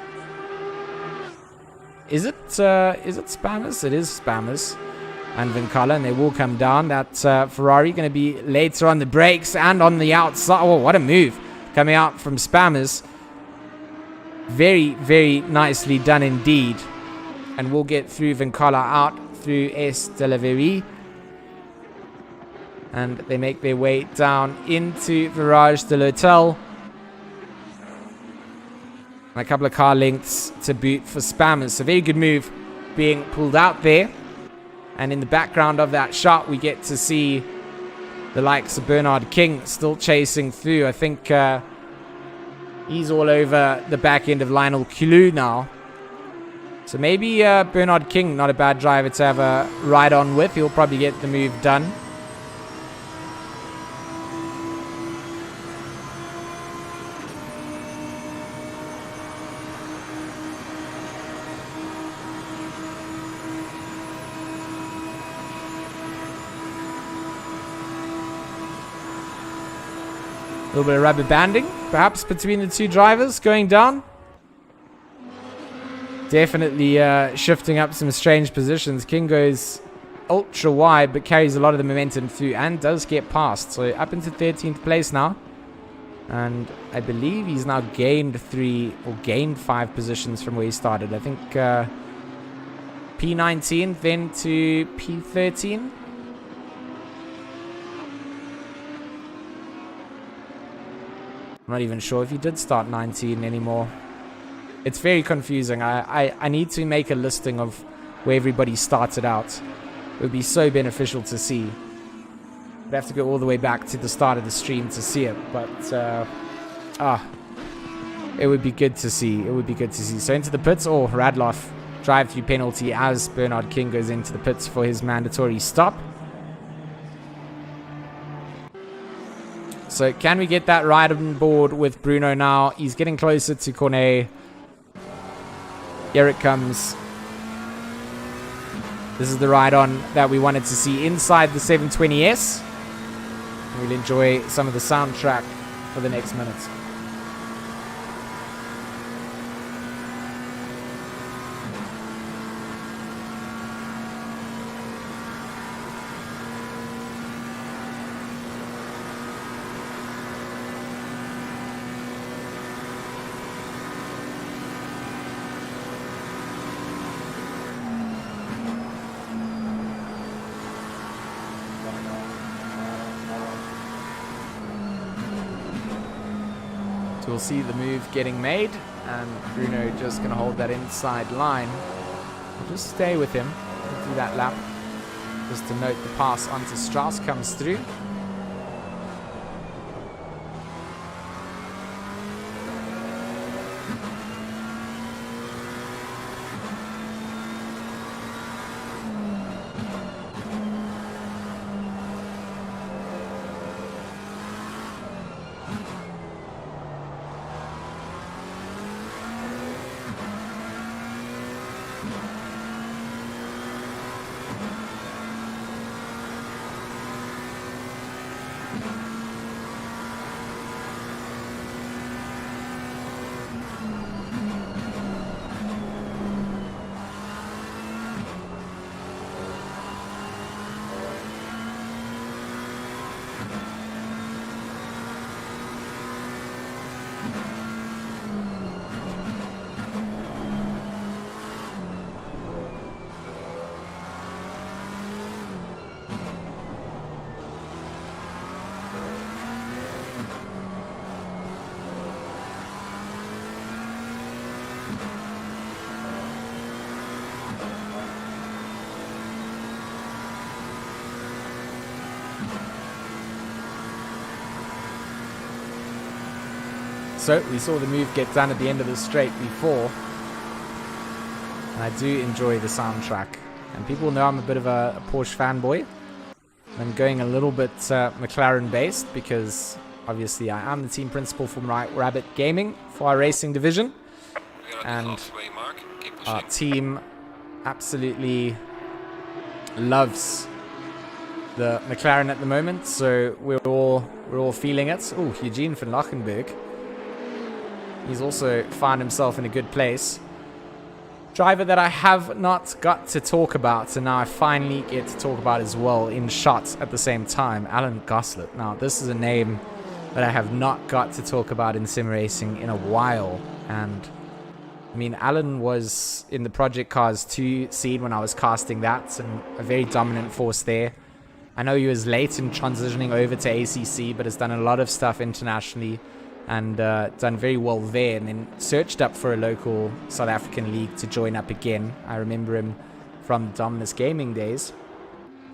S2: Is it Spammers? It is Spammers and Van Kalla, and they will come down. That Ferrari going to be later on the brakes and on the outside. Oh, what a move coming out from Spammers. Very, very nicely done indeed. And we'll get through Van Kalla out through S. de la Verrie. And they make their way down into Virage de l'Hotel. And a couple of car lengths to boot for Spammers. So very good move being pulled out there. And in the background of that shot, we get to see the likes of Bernard King still chasing through. I think he's all over the back end of Lionel Kilou now. So maybe Bernard King, not a bad driver to have a ride on with. He'll probably get the move done. A little bit of rubber banding, perhaps, between the two drivers going down. Definitely shifting up some strange positions. King goes ultra wide, but carries a lot of the momentum through and does get past. So up into 13th place now. And I believe he's now gained 5 positions from where he started. I think P19, then to P13. I'm not even sure if he did start 19 anymore. It's very confusing. I need to make a listing of where everybody started out. It would be so beneficial to see. I'd have to go all the way back to the start of the stream to see it. But, it would be good to see. It would be good to see. So into the pits, or Radloff drive-through penalty as Bernard King goes into the pits for his mandatory stop. So can we get that ride on board with Bruno now? He's getting closer to Cornet. Here it comes. This is the ride-on that we wanted to see inside the 720S. We'll enjoy some of the soundtrack for the next minutes. We'll see the move getting made, and Bruno just going to hold that inside line. We'll just stay with him, we'll do that lap, just to note the pass onto Strauss comes through. So we saw the move get done at the end of the straight before. And I do enjoy the soundtrack. And people know I'm a bit of a Porsche fanboy. I'm going a little bit McLaren based because obviously I am the team principal for Rabbit Gaming for our racing division. And our team absolutely loves the McLaren at the moment, so we're all feeling it. Oh, Eugene van Lachenberg. He's also found himself in a good place. Driver that I have not got to talk about, so now I finally get to talk about as well in shots at the same time. Alan Goslet. Now, this is a name that I have not got to talk about in sim racing in a while. And I mean, Alan was in the Project Cars 2 seed when I was casting that, and a very dominant force there. I know he was late in transitioning over to ACC, but has done a lot of stuff internationally and done very well there, and then searched up for a local South African league to join up again. I remember him from Dominus Gaming days.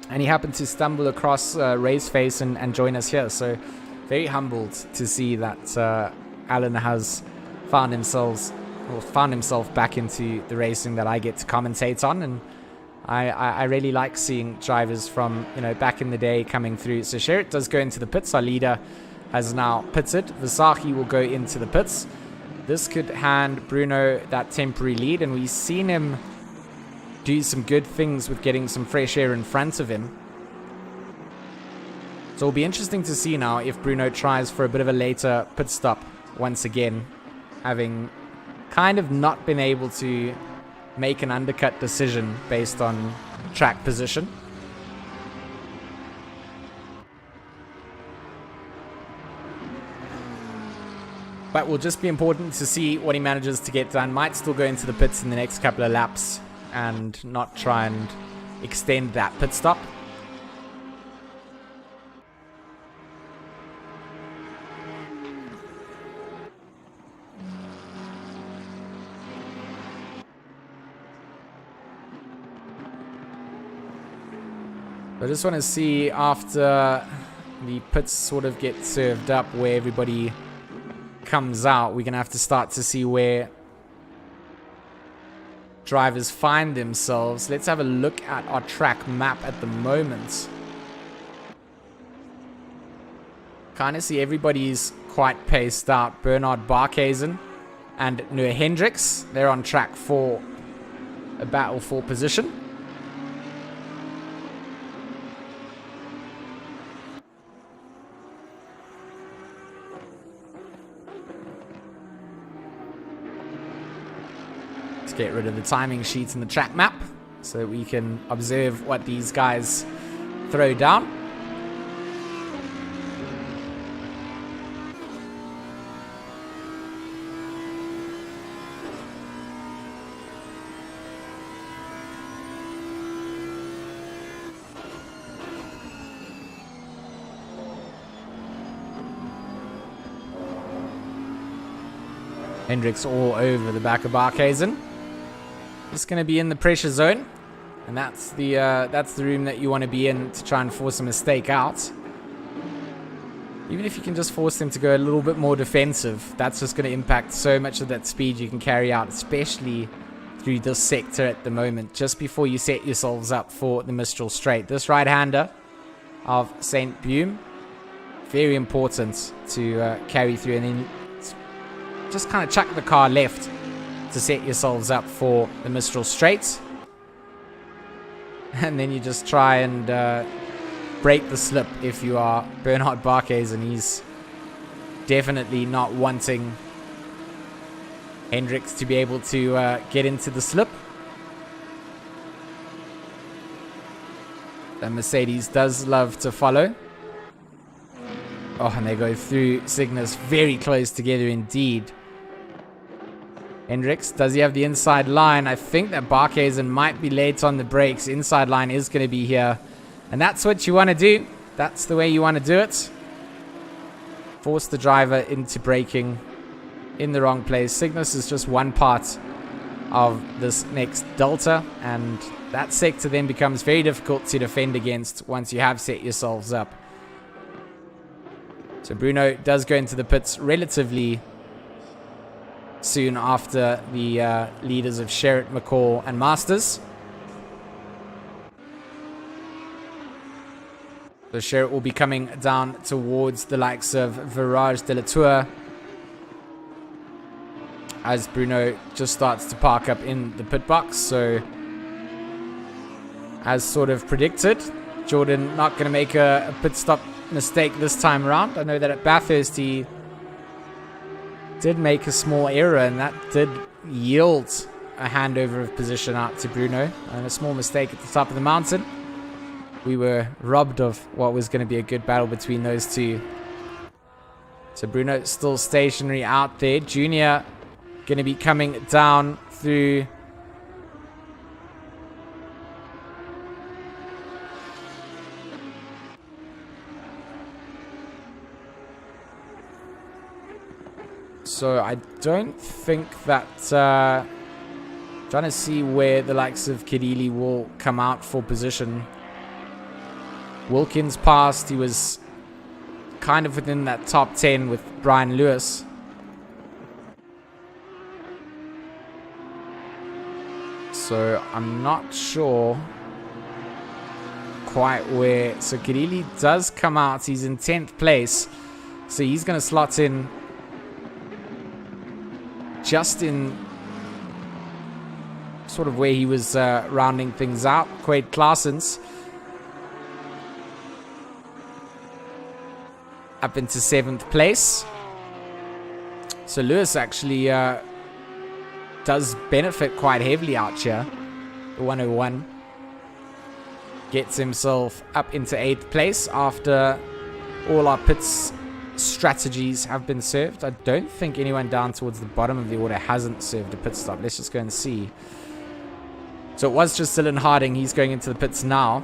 S2: And he happened to stumble across Raceface and join us here. So very humbled to see that Alan has found himself back into the racing that I get to commentate on. And I really like seeing drivers from, back in the day coming through. So Sherritt does go into the pits. Our leader has now pitted. Visachi will go into the pits. This could hand Bruno that temporary lead, and we've seen him do some good things with getting some fresh air in front of him. So it'll be interesting to see now if Bruno tries for a bit of a later pit stop once again, having kind of not been able to make an undercut decision based on track position. But will just be important to see what he manages to get done. Might still go into the pits in the next couple of laps and not try and extend that pit stop. I just want to see after the pits sort of get served up where everybody comes out, we're going to have to start to see where drivers find themselves. Let's have a look at our track map at the moment. Kind of see everybody's quite paced out. Bernard Barkhuizen and Noah Hendricks, they're on track for a battle for position. Let's get rid of the timing sheets and the track map so that we can observe what these guys throw down. Hendricks all over the back of Barkhuizen. Just going to be in the pressure zone, and that's the room that you want to be in to try and force a mistake out. Even if you can just force them to go a little bit more defensive, that's just going to impact so much of that speed you can carry out, especially through this sector at the moment, just before you set yourselves up for the Mistral Straight. This right-hander of St. Bume, very important to carry through, and then just kind of chuck the car left to set yourselves up for the Mistral Straight. And then you just try and break the slip if you are Bernard Barkhuizen, and he's definitely not wanting Hendricks to be able to get into the slip. The Mercedes does love to follow. Oh, and they go through Cygnus very close together indeed. Hendricks, does he have the inside line? I think that Barkhuizen might be late on the brakes. Inside line is going to be here. And that's what you want to do. That's the way you want to do it. Force the driver into braking in the wrong place. Cygnus is just one part of this next delta, and that sector then becomes very difficult to defend against once you have set yourselves up. So Bruno does go into the pits relatively soon after the leaders of Sherritt, McCall and Masters. So Sherritt will be coming down towards the likes of Virage de la Tour as Bruno just starts to park up in the pit box. So as sort of predicted, Jordan not going to make a pit stop mistake this time around. I know that at Bathurst he did make a small error, and that did yield a handover of position out to Bruno, and a small mistake at the top of the mountain. We were robbed of what was going to be a good battle between those two. So Bruno still stationary out there. Junior going to be coming down through so I don't think that trying to see where the likes of Kidili will come out for position. Wilkins passed. He was kind of within that top 10 with Brian Lewis. So I'm not sure quite where. So Kidili does come out. He's in 10th place. So he's going to slot in just in sort of where he was rounding things out. Quade Claessens up into 7th place. So Lewis actually does benefit quite heavily out here. The 101 gets himself up into 8th place after all our pits strategies have been served. I don't think anyone down towards the bottom of the order hasn't served a pit stop. Let's just go and see. So it was just Dylan Harding. He's going into the pits now.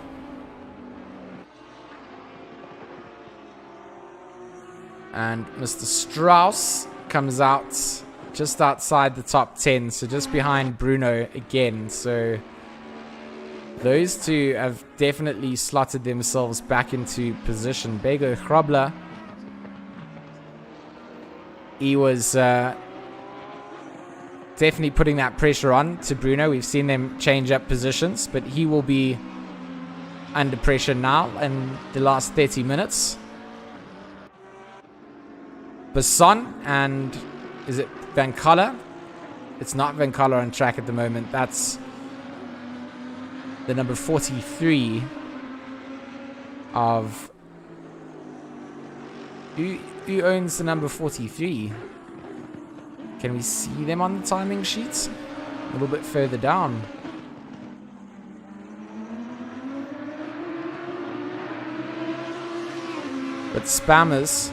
S2: And Mr. Strauss comes out just outside the top 10. So just behind Bruno again. So those two have definitely slotted themselves back into position. Bego Grobler he was definitely putting that pressure on to Bruno. We've seen them change up positions, but he will be under pressure now in the last 30 minutes. Basson and is it Van Coller? It's not Van Coller on track at the moment. That's the number 43 of... Who owns the number 43? Can we see them on the timing sheets? A little bit further down. But Spammers,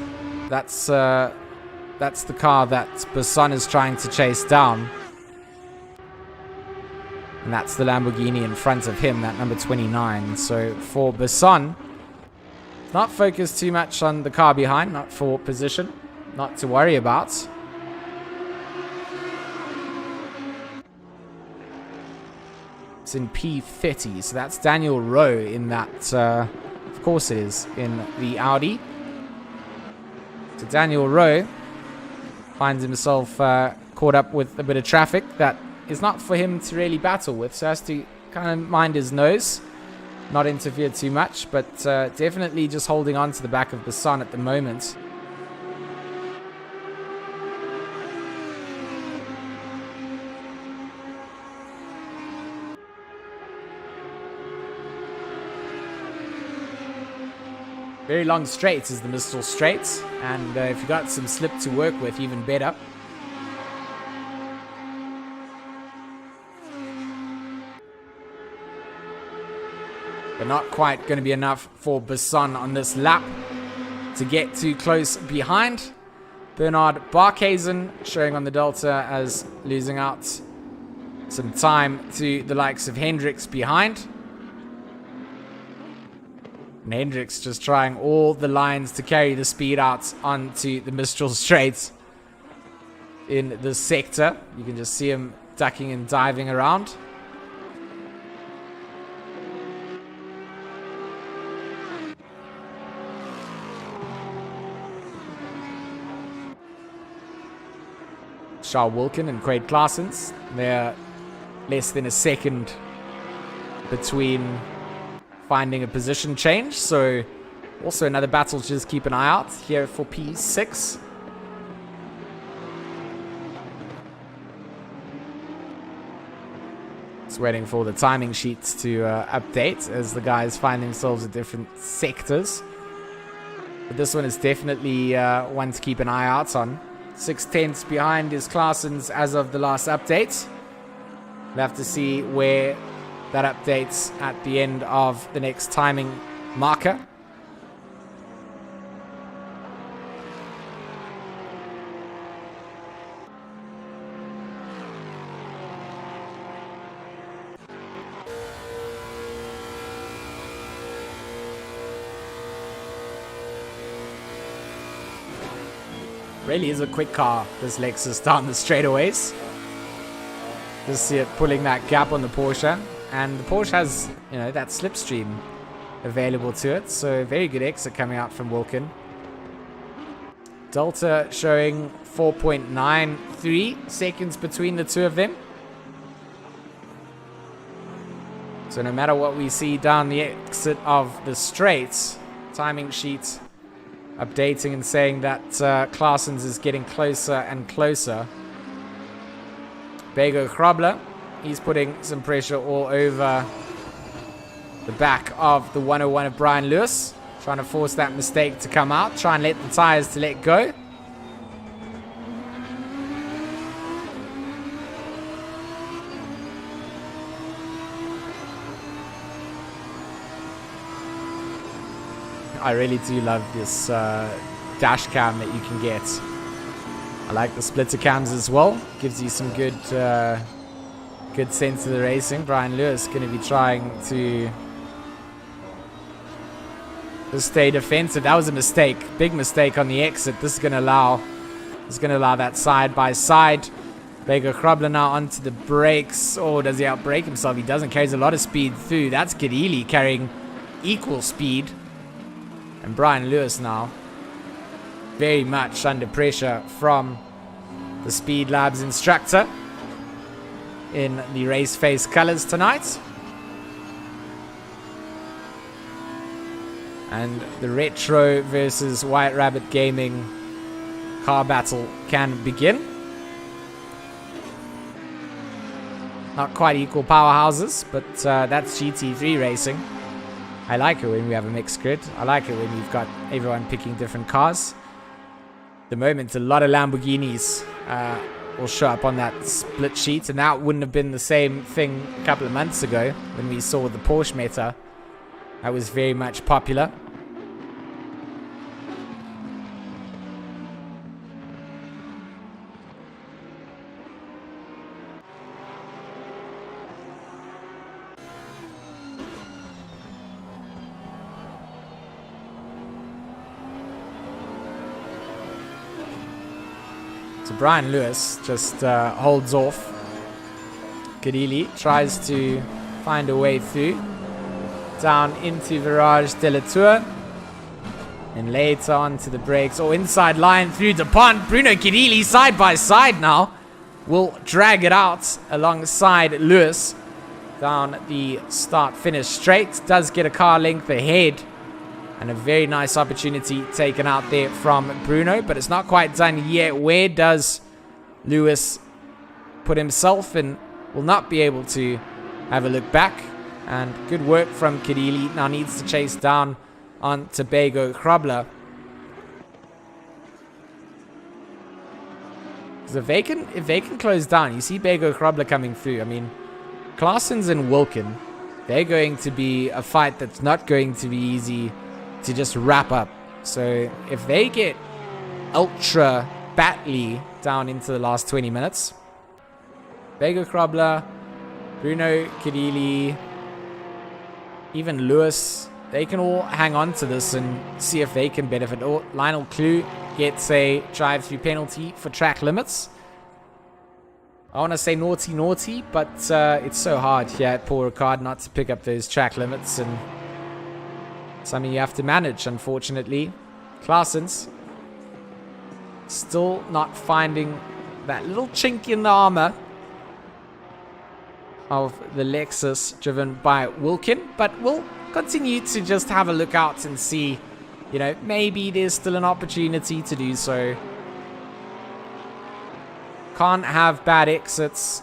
S2: that's the car that Basson is trying to chase down. And that's the Lamborghini in front of him, that number 29. So for Basson, not focused too much on the car behind, not for position, not to worry about. It's in P30, so that's Daniel Rowe in that, of course it is, in the Audi. So Daniel Rowe finds himself caught up with a bit of traffic that is not for him to really battle with, so has to kind of mind his nose, not interfere too much, but definitely just holding on to the back of Basson at the moment. Very long straights is the Mistral Straights, and if you've got some slip to work with, even better. But not quite going to be enough for Basson on this lap to get too close behind. Bernard Barkhuizen showing on the Delta as losing out some time to the likes of Hendricks behind. And Hendricks just trying all the lines to carry the speed out onto the Mistral Straights in the sector. You can just see him ducking and diving around. Charles Wilkin and Craig Claessens, they're less than a second between finding a position change, so also another battle to just keep an eye out here for P6. Just waiting for the timing sheets to update as the guys find themselves in different sectors. But this one is definitely one to keep an eye out on. 6/10 behind is Claessens as of the last update. We'll have to see where that updates at the end of the next timing marker. Really is a quick car, this Lexus, down the straightaways. Just see it pulling that gap on the Porsche. And the Porsche has, you know, that slipstream available to it. So very good exit coming out from Wilkin. Delta showing 4.93 seconds between the two of them. So no matter what we see down the exit of the straights, timing sheet updating and saying that Claessens is getting closer and closer. Bego Krabler, he's putting some pressure all over the back of the 101 of Brian Lewis, trying to force that mistake to come out, try and let the tires to let go. I really do love this dash cam that you can get. I like the splitter cams as well. Gives you some good good sense of the racing. Brian Lewis going to be trying to just stay defensive. That was a mistake, big mistake on the exit. This is going to allow that side by side. Bego Krabler now onto the brakes. Oh, does he outbrake himself? He doesn't. Carries a lot of speed through. That's Kadili carrying equal speed. And Brian Lewis now very much under pressure from the Speed Labs instructor in the Raceface colors tonight. And the Retro versus White Rabbit Gaming car battle can begin. Not quite equal powerhouses, but that's GT3 racing. I like it when we have a mixed grid. I like it when you've got everyone picking different cars. At the moment, a lot of Lamborghinis will show up on that split sheet, and that wouldn't have been the same thing a couple of months ago when we saw the Porsche meta. That was very much popular. So Brian Lewis just holds off. Kadili tries to find a way through. Down into Virage de la Tour. And later on to the brakes. Or inside line through DuPont. Bruno Kadili side by side now. Will drag it out alongside Lewis. Down the start-finish straight. Does get a car length ahead. And a very nice opportunity taken out there from Bruno. But it's not quite done yet. Where does Lewis put himself? And will not be able to have a look back. And good work from Kadili. Now needs to chase down on Tobago Krobler. Because if they can close down, you see Bego Krobler coming through. I mean, Claessens and Wilkin, they're going to be a fight that's not going to be easy to just wrap up. So if they get ultra battly down into the last 20 minutes, Bego Krobler, Bruno Kadili, even Lewis, they can all hang on to this and see if they can benefit. Or Lionel Clue gets a drive-through penalty for track limits. I want to say naughty, but it's so hard here at Paul Ricard not to pick up those track limits, and something you have to manage, unfortunately. Claessens still not finding that little chink in the armor of the Lexus driven by Wilkin, but we'll continue to just have a look out and see, you know, maybe there's still an opportunity to do so. Can't have bad exits,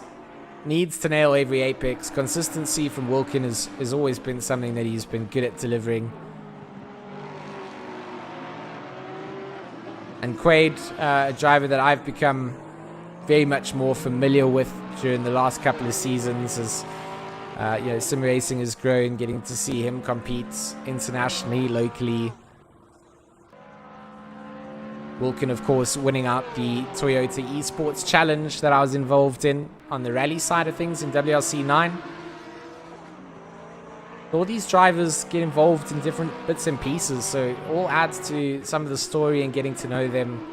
S2: needs to nail every apex. Consistency from Wilkin has always been something that he's been good at delivering. And Quaid, a driver that I've become very much more familiar with during the last couple of seasons, as you know, sim racing has grown, getting to see him compete internationally, locally. Wilkin, of course, winning out the Toyota Esports Challenge that I was involved in on the rally side of things in WRC 9. All these drivers get involved in different bits and pieces, so it all adds to some of the story and getting to know them.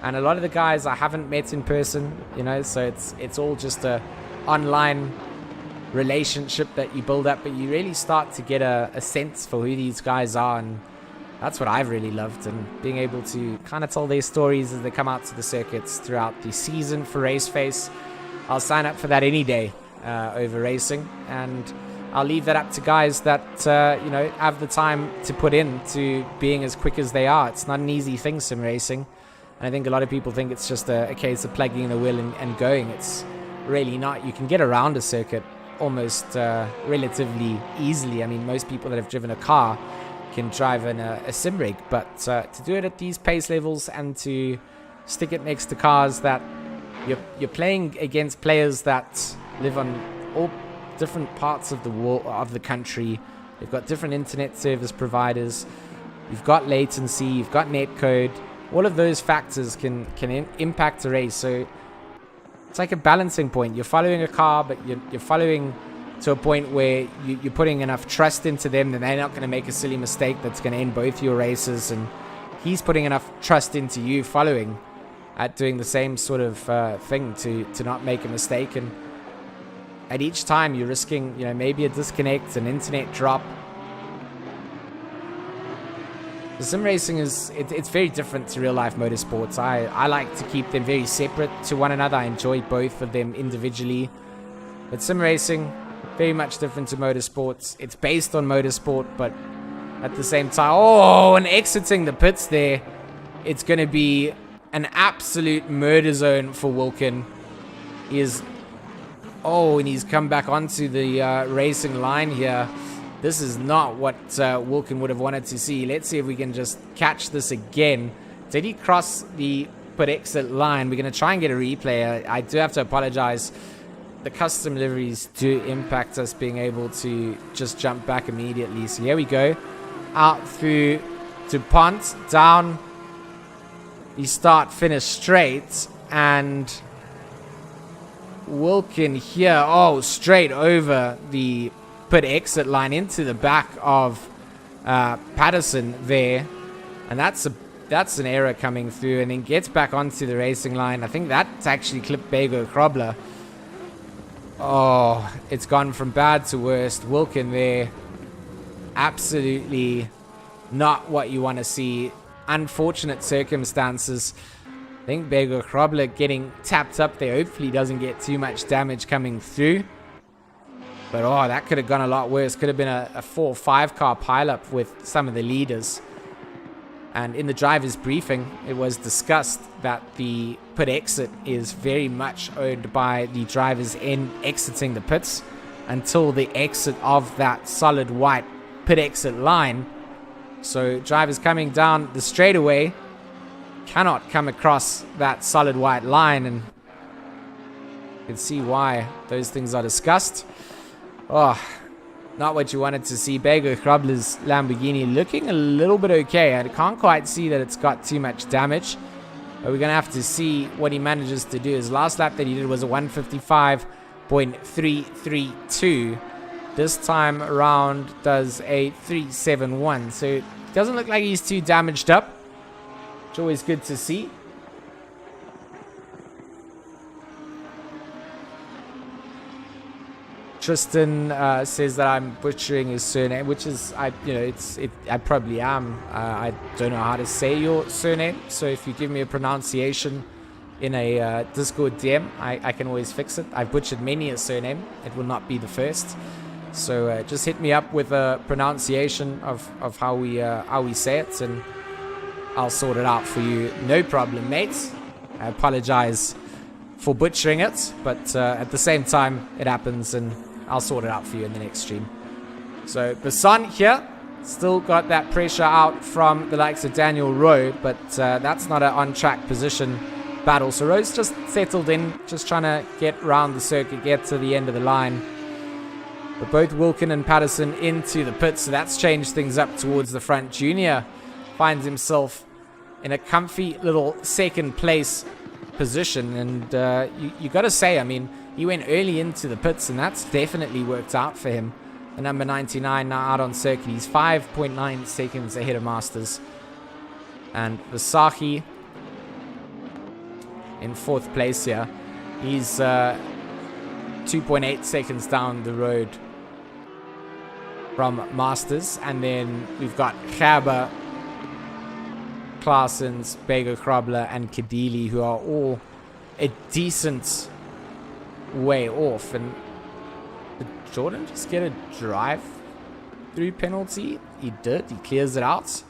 S2: And a lot of the guys I haven't met in person, you know, so it's all just a online relationship that you build up, but you really start to get a sense for who these guys are, and that's what I've really loved, and being able to kind of tell their stories as they come out to the circuits throughout the season for Raceface. I'll sign up for that any day over racing, and I'll leave that up to guys that, you know, have the time to put in to being as quick as they are. It's not an easy thing, sim racing. And I think a lot of people think it's just a case of plugging in the wheel and going. It's really not. You can get around a circuit almost relatively easily. I mean, most people that have driven a car can drive in a sim rig. But to do it at these pace levels and to stick it next to cars that you're playing against players that live on all different parts of the world, of the country. You've got different internet service providers. You've got latency. You've got netcode. All of those factors can impact a race. So it's like a balancing point. You're following a car, but you're following to a point where you're putting enough trust into them that they're not going to make a silly mistake that's going to end both your races. And he's putting enough trust into you following at doing the same sort of thing to not make a mistake. And at each time you're risking, you know, maybe a disconnect, an internet drop. The sim racing it's very different to real life motorsports. I like to keep them very separate to one another. I enjoy both of them individually. But sim racing, very much different to motorsports. It's based on motorsport, but at the same time, oh, and exiting the pits there, it's going to be an absolute murder zone for Wilkin. And he's come back onto the racing line here. This is not what Wilkin would have wanted to see. Let's see if we can just catch this again. Did he cross the pit exit line? We're going to try and get a replay. I do have to apologize. The custom liveries do impact us being able to just jump back immediately. So here we go. Out through DuPont, down the start finish straight, and Wilkin here, straight over the pit exit line into the back of Patterson there, and that's an error coming through, and then gets back onto the racing line. I think that's actually clipped Bego Krobler. Oh, it's gone from bad to worst. Wilkin there, absolutely not what you want to see. Unfortunate circumstances. I think Bego Krobler getting tapped up there. Hopefully doesn't get too much damage coming through. But that could have gone a lot worse. Could have been a 4 or 5 car pileup with some of the leaders. And in the driver's briefing, it was discussed that the pit exit is very much owned by the drivers in exiting the pits until the exit of that solid white pit exit line. So drivers coming down the straightaway cannot come across that solid white line, and you can see why those things are discussed. Not what you wanted to see. Bego Krobler's Lamborghini looking a little bit okay. I can't quite see that it's got too much damage, but we're going to have to see what he manages to do. His last lap that he did was a 155.332. This time around does a 371. So it doesn't look like he's too damaged up. It's always good to see. Tristan says that I'm butchering his surname, which is, I probably am. I don't know how to say your surname, so if you give me a pronunciation in a Discord DM, I can always fix it. I've butchered many a surname. It will not be the first. So just hit me up with a pronunciation of how we say it, and I'll sort it out for you. No problem, mates. I apologize for butchering it, but at the same time, it happens, and I'll sort it out for you in the next stream. So Basson here, still got that pressure out from the likes of Daniel Rowe, but that's not an on-track position battle. So Rowe's just settled in, just trying to get around the circuit, get to the end of the line. But both Wilkin and Patterson into the pits, so that's changed things up towards the front. Junior finds himself in a comfy little second place position, and you got to say, I mean, he went early into the pits, and that's definitely worked out for him. The number 99 now out on circuit. He's 5.9 seconds ahead of Masters. And Vasahi in 4th place here. He's 2.8 seconds down the road from Masters. And then we've got Gerber, Claessens, Bego Krobler, and Kadili, who are all a decent way off. And did Jordan just get a drive-through penalty? He did. He clears it out.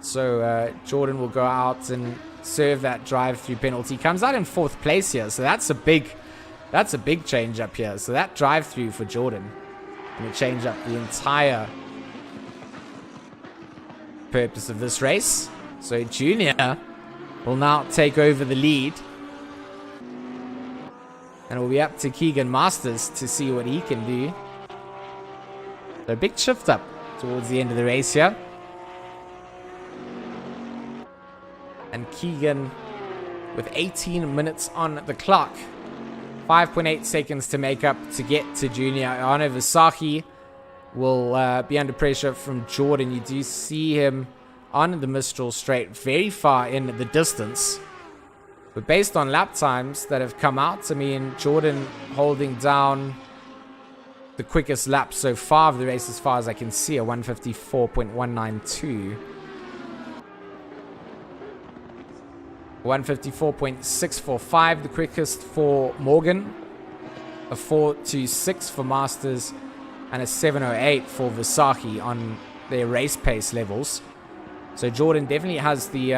S2: So Jordan will go out and serve that drive-through penalty. Comes out in 4th place here, so that's a big change up here. So that drive-through for Jordan going to change up the entire purpose of this race. So Junior will now take over the lead. And it will be up to Keegan Masters to see what he can do. So a big shift up towards the end of the race here. And Keegan with 18 minutes on the clock. 5.8 seconds to make up to get to Junior. Arno Vasahi will be under pressure from Jordan. You do see him on the Mistral straight, very far in the distance. But based on lap times that have come out, I mean, Jordan holding down the quickest lap so far of the race, as far as I can see, a 154.192. 154.645, the quickest for Morgan. A 426 for Masters. And a 708 for Versace on their race pace levels. So Jordan definitely has the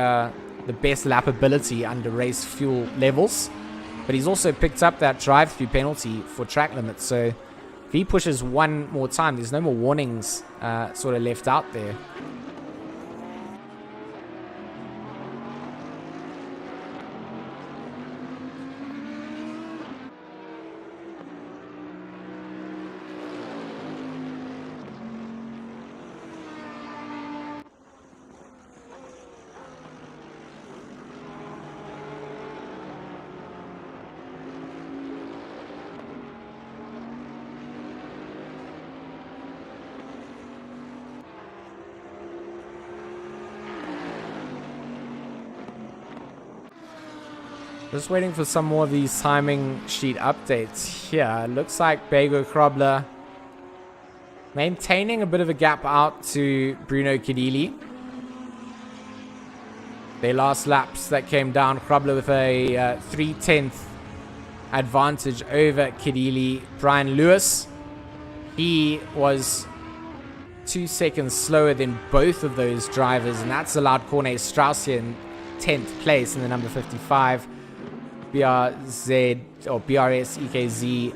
S2: best lappability under race fuel levels. But he's also picked up that drive-through penalty for track limits. So if he pushes one more time, there's no more warnings sort of left out there. Just waiting for some more of these timing sheet updates here. Looks like Bego Krobler maintaining a bit of a gap out to Bruno Kadili. Their last laps that came down, Krobler with a 3/10 advantage over Kadili. Brian Lewis, he was 2 seconds slower than both of those drivers, and that's allowed Corne Strauss here in 10th place in the number 55. BRZ or BRS EKZ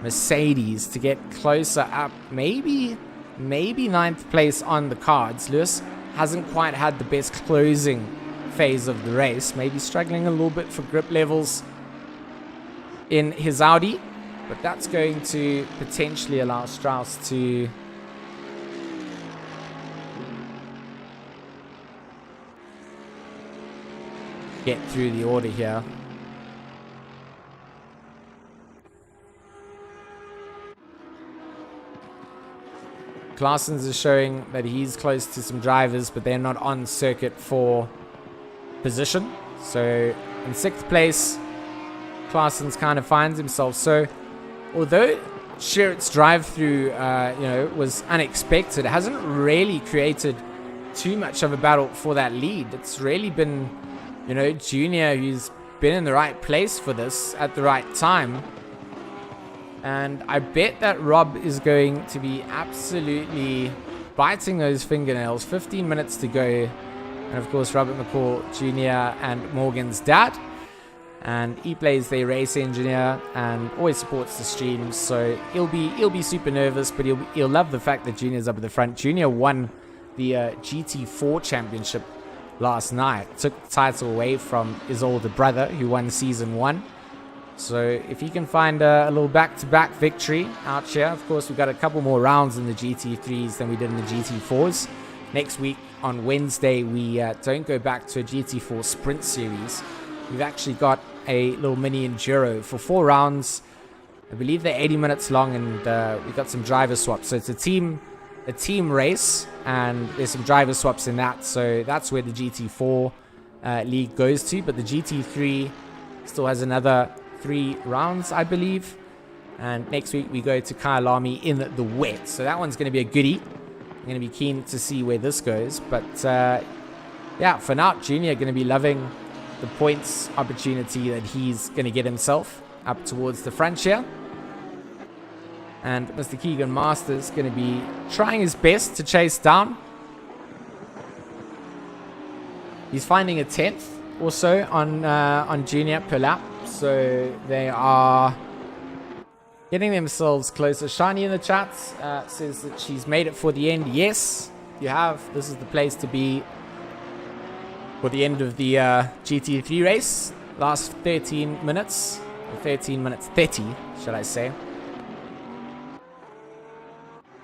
S2: Mercedes to get closer up, maybe 9th place on the cards. Lewis hasn't quite had the best closing phase of the race, maybe struggling a little bit for grip levels in his Audi, but that's going to potentially allow Strauss to get through the order here. Claessens is showing that he's close to some drivers, but they're not on circuit for position. So in 6th place, Claessens kind of finds himself. So although Sherritt's drive-through was unexpected, it hasn't really created too much of a battle for that lead. It's really been, Junior who's been in the right place for this at the right time. And I bet that Rob is going to be absolutely biting those fingernails. 15 minutes to go. And of course, Robert McCall Jr. and Morgan's dad. And he plays the race engineer and always supports the streams. So he'll be super nervous, but he'll love the fact that Junior's up at the front. Junior won the GT4 championship last night. Took the title away from his older brother, who won season 1. So if he can find a little back-to-back victory out here, of course, we've got a couple more rounds in the GT3s than we did in the GT4s. Next week on Wednesday, we don't go back to a GT4 sprint series. We've actually got a little mini enduro for 4 rounds. I believe they're 80 minutes long, and we've got some driver swaps. So it's a team race, and there's some driver swaps in that. So that's where the GT4 league goes to. But the GT3 still has another 3 rounds, I believe. And next week we go to Kyalami in the wet. So that one's going to be a goodie. I'm going to be keen to see where this goes. But yeah, for now, Junior going to be loving the points opportunity that he's going to get himself up towards the front here. And Mr. Keegan Masters going to be trying his best to chase down. He's finding a 10th or so on Junior per lap. So they are getting themselves closer. Shani in the chat says that she's made it for the end. Yes, you have. This is the place to be for the end of the GT3 race. Last 13 minutes. Or 13 minutes 30, should I say.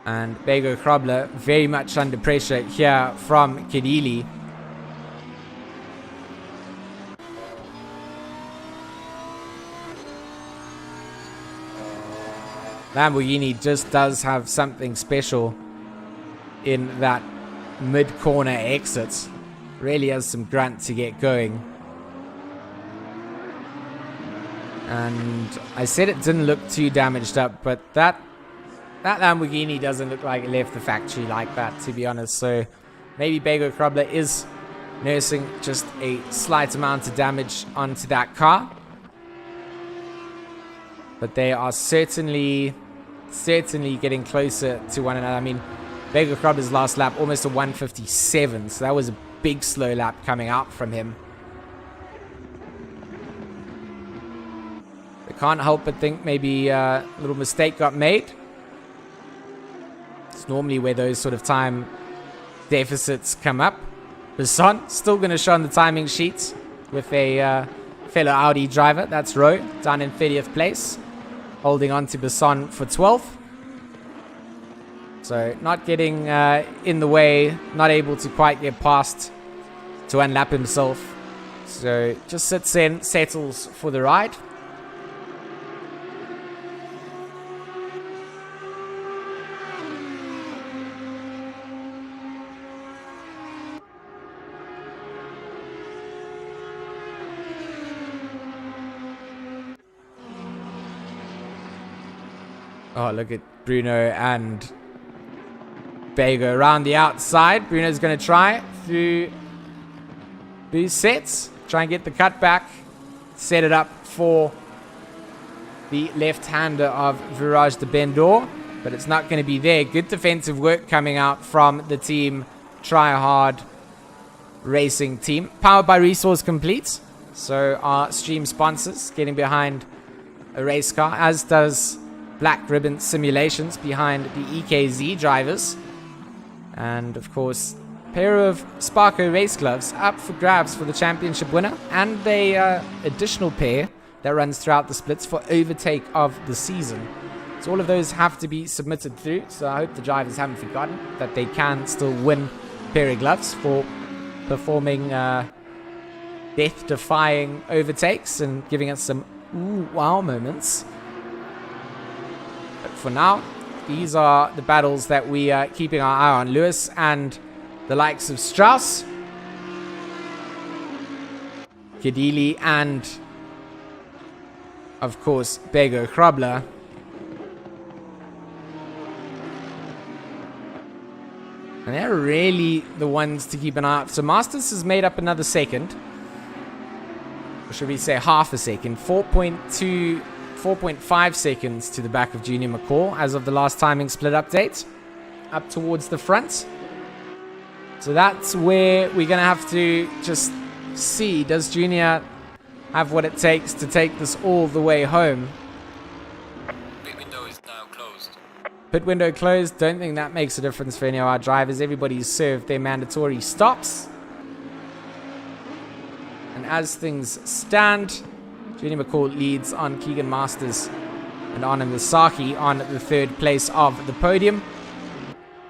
S2: And Bego Krobler very much under pressure here from Kadili. Lamborghini just does have something special in that mid-corner exit. Really has some grunt to get going. And I said it didn't look too damaged up, but that Lamborghini doesn't look like it left the factory like that, to be honest. So maybe Bego Krobler is nursing just a slight amount of damage onto that car. But they are certainly getting closer to one another. I mean, Vega Crabber's last lap, almost a 157. So that was a big slow lap coming out from him. I can't help but think maybe a little mistake got made. It's normally where those sort of time deficits come up. Basson still going to show on the timing sheets with a fellow Audi driver. That's Rowe down in 30th place, holding on to Basson for 12th. So not getting in the way, not able to quite get past to unlap himself. So just sits in, settles for the ride. Oh, look at Bruno and Bego around the outside. Bruno's going to try through boost sets. Try and get the cut back. Set it up for the left-hander of Virage de Bendor. But it's not going to be there. Good defensive work coming out from the team Try Hard Racing team. Powered by Resource Complete. So our stream sponsors getting behind a race car, as does Black Ribbon Simulations behind the EKZ drivers. And of course, a pair of Sparko race gloves up for grabs for the championship winner, and a additional pair that runs throughout the splits for overtake of the season. So all of those have to be submitted through, so I hope the drivers haven't forgotten that they can still win a pair of gloves for performing death-defying overtakes and giving us some ooh wow moments. But for now, these are the battles that we are keeping our eye on. Lewis and the likes of Strauss, Kedili, and of course Bego Krabler. And they're really the ones to keep an eye out. So Masters has made up another second. Or should we say half a second. 4.5 seconds to the back of Junior McCall as of the last timing split update. Up towards the front. So that's where we're going to have to just see. Does Junior have what it takes to take this all the way home?
S3: Pit window is now closed.
S2: Pit window closed. Don't think that makes a difference for any of our drivers. Everybody's served their mandatory stops. And as things stand, Junior McCall leads on Keegan Masters and Anna Misaki on the third place of the podium.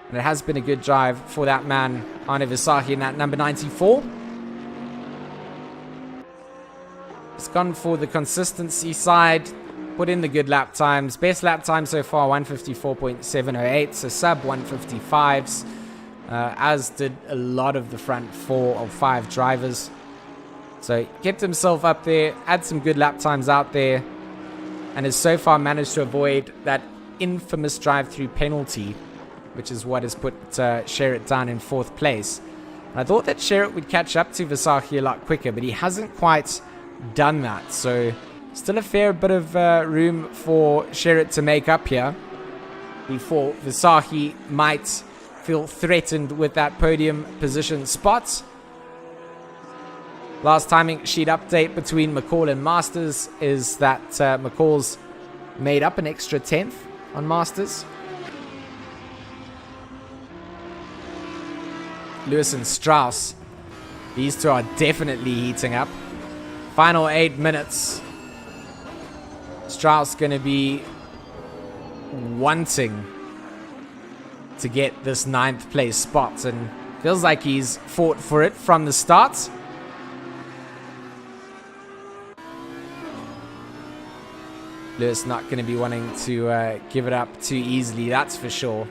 S2: And it has been a good drive for that man, Anna Misaki, in that number 94. It's gone for the consistency side, put in the good lap times. Best lap time so far, 154.708, so sub 155s, as did a lot of the front 4 or 5 drivers. So kept himself up there, had some good lap times out there, and has so far managed to avoid that infamous drive-through penalty, which is what has put Sherritt down in 4th place. And I thought that Sherritt would catch up to Visaki a lot quicker, but he hasn't quite done that. So still a fair bit of room for Sherritt to make up here before Visaki might feel threatened with that podium position spot. Last timing sheet update between McCall and Masters is that McCall's made up an extra 10th on Masters. Lewis and Strauss, these two are definitely heating up. Final 8 minutes. Strauss going to be wanting to get this 9th place spot, and feels like he's fought for it from the start. Lewis not going to be wanting to give it up too easily, that's for sure.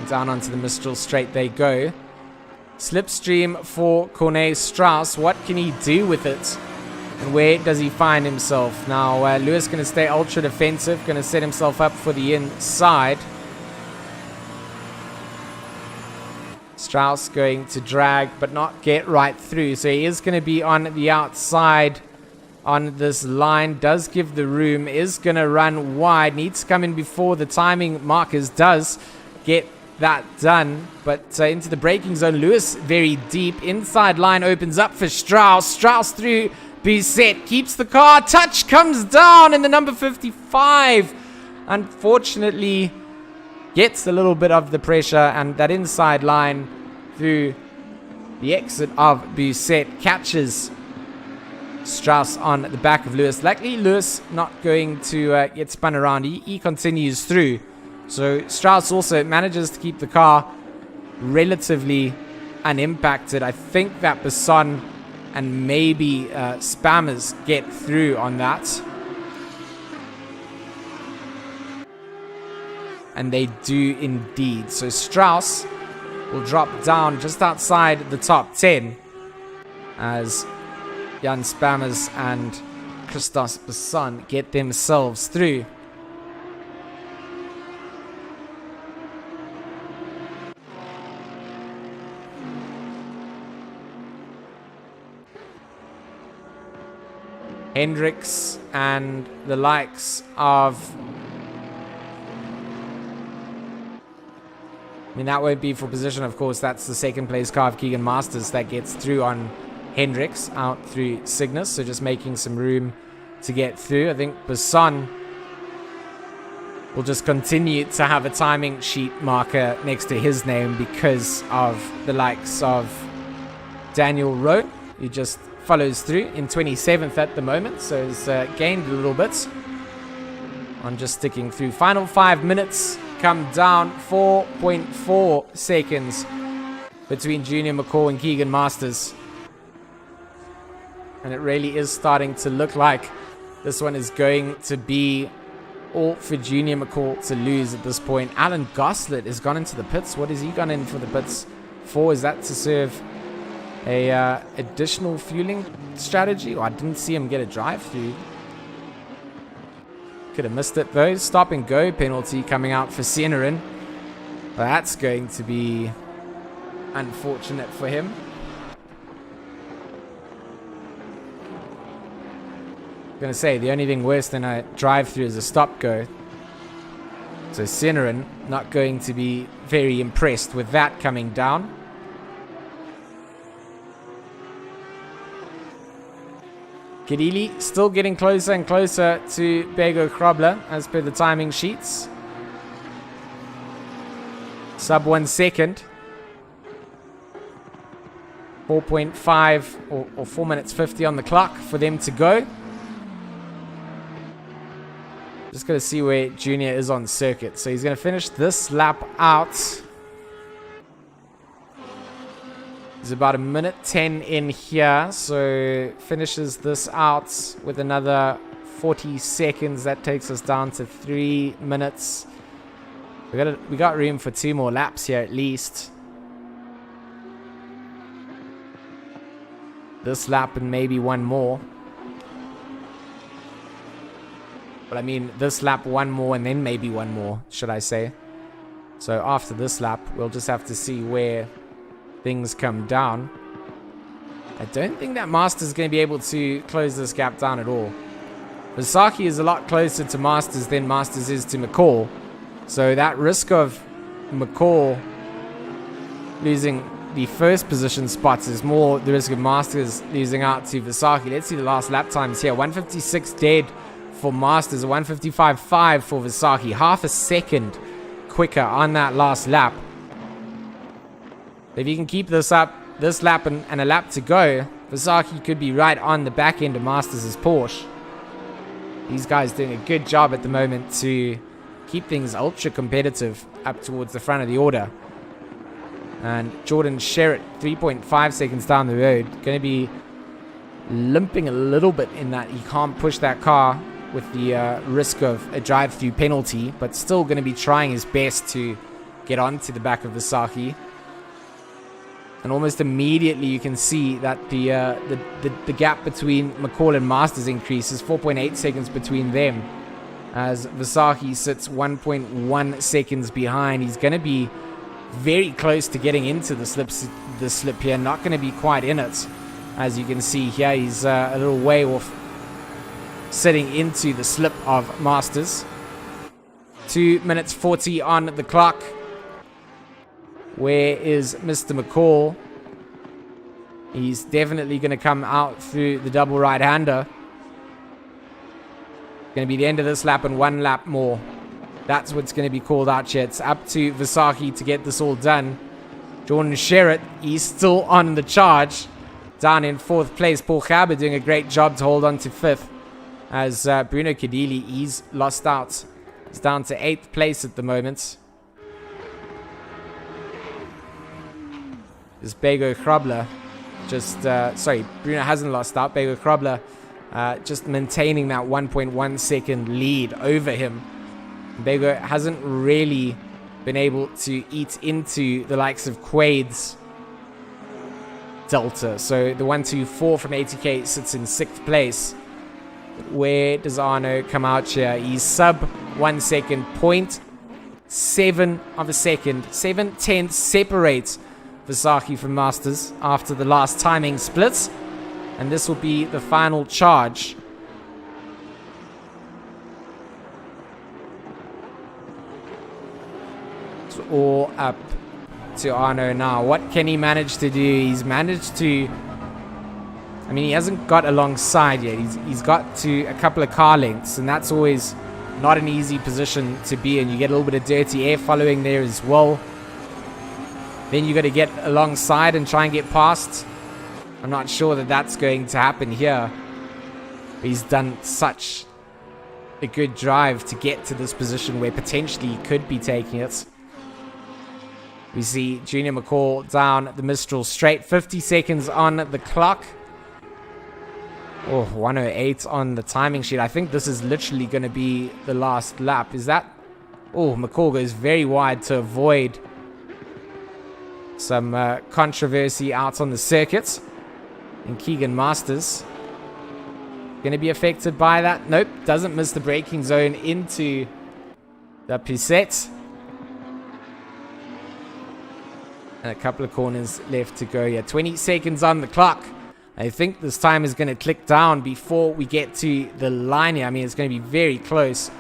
S2: Down onto the Mistral straight they go. Slipstream for Cornet Strauss. What can he do with it? And where does he find himself? Now, Lewis going to stay ultra defensive, going to set himself up for the inside. Strauss going to drag, but not get right through. So he is going to be on the outside on this line. Does give the room. Is going to run wide. Needs to come in before the timing markers. Does get that done. But into the braking zone. Lewis very deep. Inside line opens up for Strauss. Strauss through Busset. Keeps the car. Touch comes down in the number 55. Unfortunately, gets a little bit of the pressure, and that inside line through the exit of Busset catches Strauss on the back of Lewis. Luckily, Lewis not going to get spun around. He continues through. So Strauss also manages to keep the car relatively unimpacted. I think that Basson and maybe Spammers get through on that. And they do indeed. So Strauss will drop down just outside the top 10 as Jan Spammers and Christos Basson get themselves through. Hendricks and the likes of... I mean, that won't be for position, of course. That's the second place car of Keegan Masters that gets through on Hendricks out through Cygnus. So just making some room to get through. I think Basson will just continue to have a timing sheet marker next to his name because of the likes of Daniel Rowe, who just follows through in 27th at the moment. So he's gained a little bit on just sticking through. Final 5 minutes. Come down 4.4 seconds between Junior McCall and Keegan Masters. And it really is starting to look like this one is going to be all for Junior McCall to lose at this point. Alan Goslet has gone into the pits. What has he gone in for the pits for? Is that to serve a additional fueling strategy? Oh, I didn't see him get a drive through. Could have missed it though. Stop and go penalty coming out for Senerin. Well, that's going to be unfortunate for him. I'm going to say the only thing worse than a drive through is a stop go. So Senerin not going to be very impressed with that coming down. Kadili still getting closer and closer to Bego Krobler as per the timing sheets. Sub 1 second. 4.5 or 4 minutes 50 on the clock for them to go. Just going to see where Junior is on circuit. So he's going to finish this lap out. He's about 1:10 in here, so finishes this out with another 40 seconds. That takes us down to 3 minutes. We got room for 2 more laps here at least. This lap and maybe 1 more. But I mean, this lap 1 more and then maybe 1 more, should I say. So after this lap, we'll just have to see where things come down. I don't think that Masters is going to be able to close this gap down at all. Vasaki is a lot closer to Masters than Masters is to McCall. So that risk of McCall losing the first position spots is more the risk of Masters losing out to Vasaki. Let's see the last lap times here. 156 dead for Masters, 155.5 for Vasaki. Half a second quicker on that last lap. If you can keep this up, this lap and a lap to go, Vasaki could be right on the back end of Masters' Porsche. These guys doing a good job at the moment to keep things ultra competitive up towards the front of the order. And Jordan Sherritt, 3.5 seconds down the road, going to be limping a little bit in that he can't push that car with the risk of a drive-through penalty, but still going to be trying his best to get onto the back of Vasaki. And almost immediately you can see that the gap between McCall and Masters increases. 4.8 seconds between them as Vasaki sits 1.1 seconds behind. He's going to be very close to getting into the slip here. Not going to be quite in it. As you can see here, he's a little way off sitting into the slip of Masters. 2 minutes 40 on the clock. Where is Mr. McCall? He's definitely going to come out through the double right-hander. Going to be the end of this lap and 1 lap more. That's what's going to be called out here. It's up to Visagie to get this all done. Jordan Sherritt, he's still on the charge. Down in 4th place. Paul Gerber doing a great job to hold on to 5th. As Bruno Cadili, he's lost out. He's down to 8th place at the moment. Is Bego Krabler just... sorry, Bruno hasn't lost out. Bego Krabler just maintaining that 1.1 second lead over him. Bego hasn't really been able to eat into the likes of Quaid's Delta. So the 124 from ATK sits in 6th place. Where does Arno come out here? He's sub 1 second, 0.7 of a second. 7/10 separates Visagie from Masters after the last timing splits. And this will be the final charge. It's all up to Arno now. What can he manage to do? He's managed to... I mean, he hasn't got alongside yet. He's got to a couple of car lengths, and that's always not an easy position to be in. You get a little bit of dirty air following there as well. Then you got to get alongside and try and get past. I'm not sure that that's going to happen here. But he's done such a good drive to get to this position where potentially he could be taking it. We see Junior McCall down the Mistral straight. 50 seconds on the clock. Oh, 108 on the timing sheet. I think this is literally going to be the last lap. Is that... Oh, McCall goes very wide to avoid some controversy out on the circuit. And Keegan Masters going to be affected by that. Nope, doesn't miss the braking zone into the Pisette. And a couple of corners left to go here. 20 seconds on the clock. I think this time is going to click down before we get to the line here. I mean, it's going to be very close.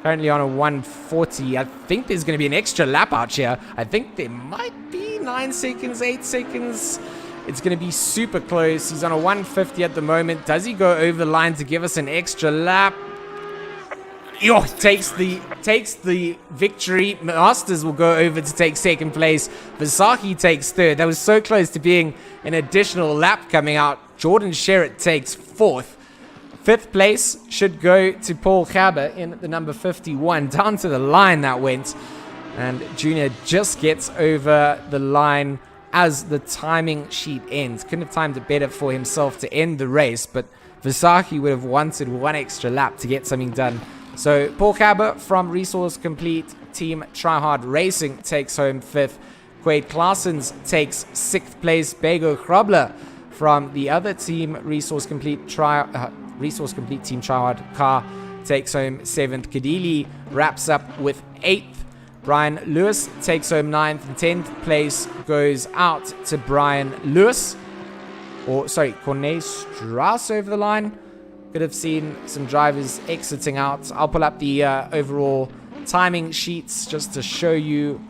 S2: Currently on a 140. I think there's going to be an extra lap out here. I think there might be 9 seconds, 8 seconds. It's going to be super close. He's on a 150 at the moment. Does he go over the line to give us an extra lap? Yo, takes the victory. Masters will go over to take 2nd place. Visagie takes 3rd. That was so close to being an additional lap coming out. Jordan Sherritt takes 4th. 5th place should go to Paul Gerber in the number 51. Down to the line that went. And Junior just gets over the line as the timing sheet ends. Couldn't have timed it better for himself to end the race, but Visagie would have wanted 1 extra lap to get something done. So Paul Gerber from Resource Complete Team Tryhard Racing takes home 5th. Quaid Claessens takes 6th place. Bego Krabler from the other team, Resource Complete Team Tryhard car, takes home 7th. Kadili wraps up with 8th. Brian Lewis takes home 9th, and 10th place goes out to Brian Lewis. Or, sorry, Cornet Strauss over the line. Could have seen some drivers exiting out. I'll pull up the overall timing sheets just to show you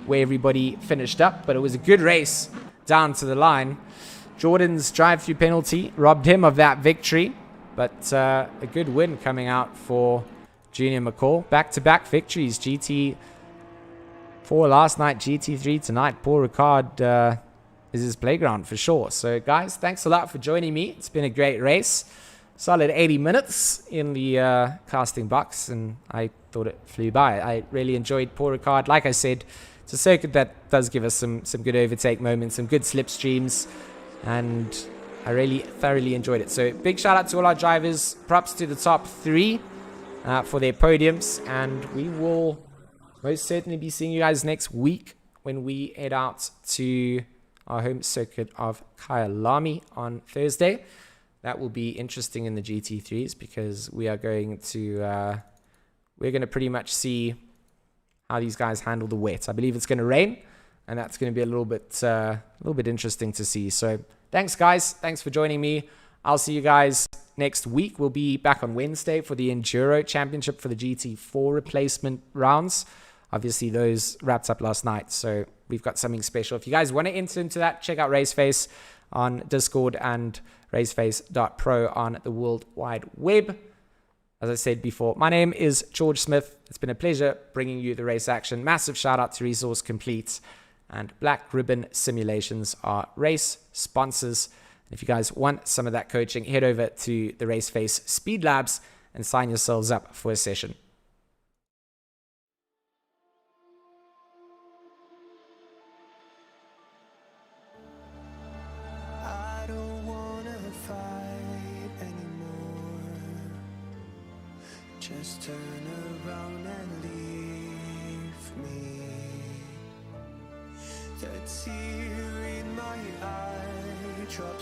S2: where everybody finished up. But it was a good race down to the line. Jordan's drive-through penalty robbed him of that victory. But a good win coming out for Junior McCall. Back-to-back victories. GT4 last night, GT3 tonight. Paul Ricard is his playground for sure. So, guys, thanks a lot for joining me. It's been a great race. Solid 80 minutes in the casting box, and I thought it flew by. I really enjoyed Paul Ricard. Like I said, it's a circuit that does give us some good overtake moments, some good slipstreams, and I really thoroughly enjoyed it. So big shout out to all our drivers. Props to the top 3 for their podiums, and we will most certainly be seeing you guys next week when we head out to our home circuit of Kyalami on Thursday. That will be interesting in the GT3s because we are going to pretty much see how these guys handle the wet. I believe it's going to rain, and that's going to be a little bit interesting to see. So thanks, guys. Thanks for joining me. I'll see you guys next week. We'll be back on Wednesday for the Enduro Championship for the GT4 replacement rounds. Obviously, those wrapped up last night, so we've got something special. If you guys want to enter into that, check out Raceface on Discord and Raceface.Pro on the World Wide Web. As I said before, my name is George Smith. It's been a pleasure bringing you the race action. Massive shout out to Resource Complete and Black Ribbon Simulations, are race sponsors. If you guys want some of that coaching, head over to the Raceface Speed Labs and sign yourselves up for a session.
S1: I don't wanna fight anymore. Just turn around and leave me. The tears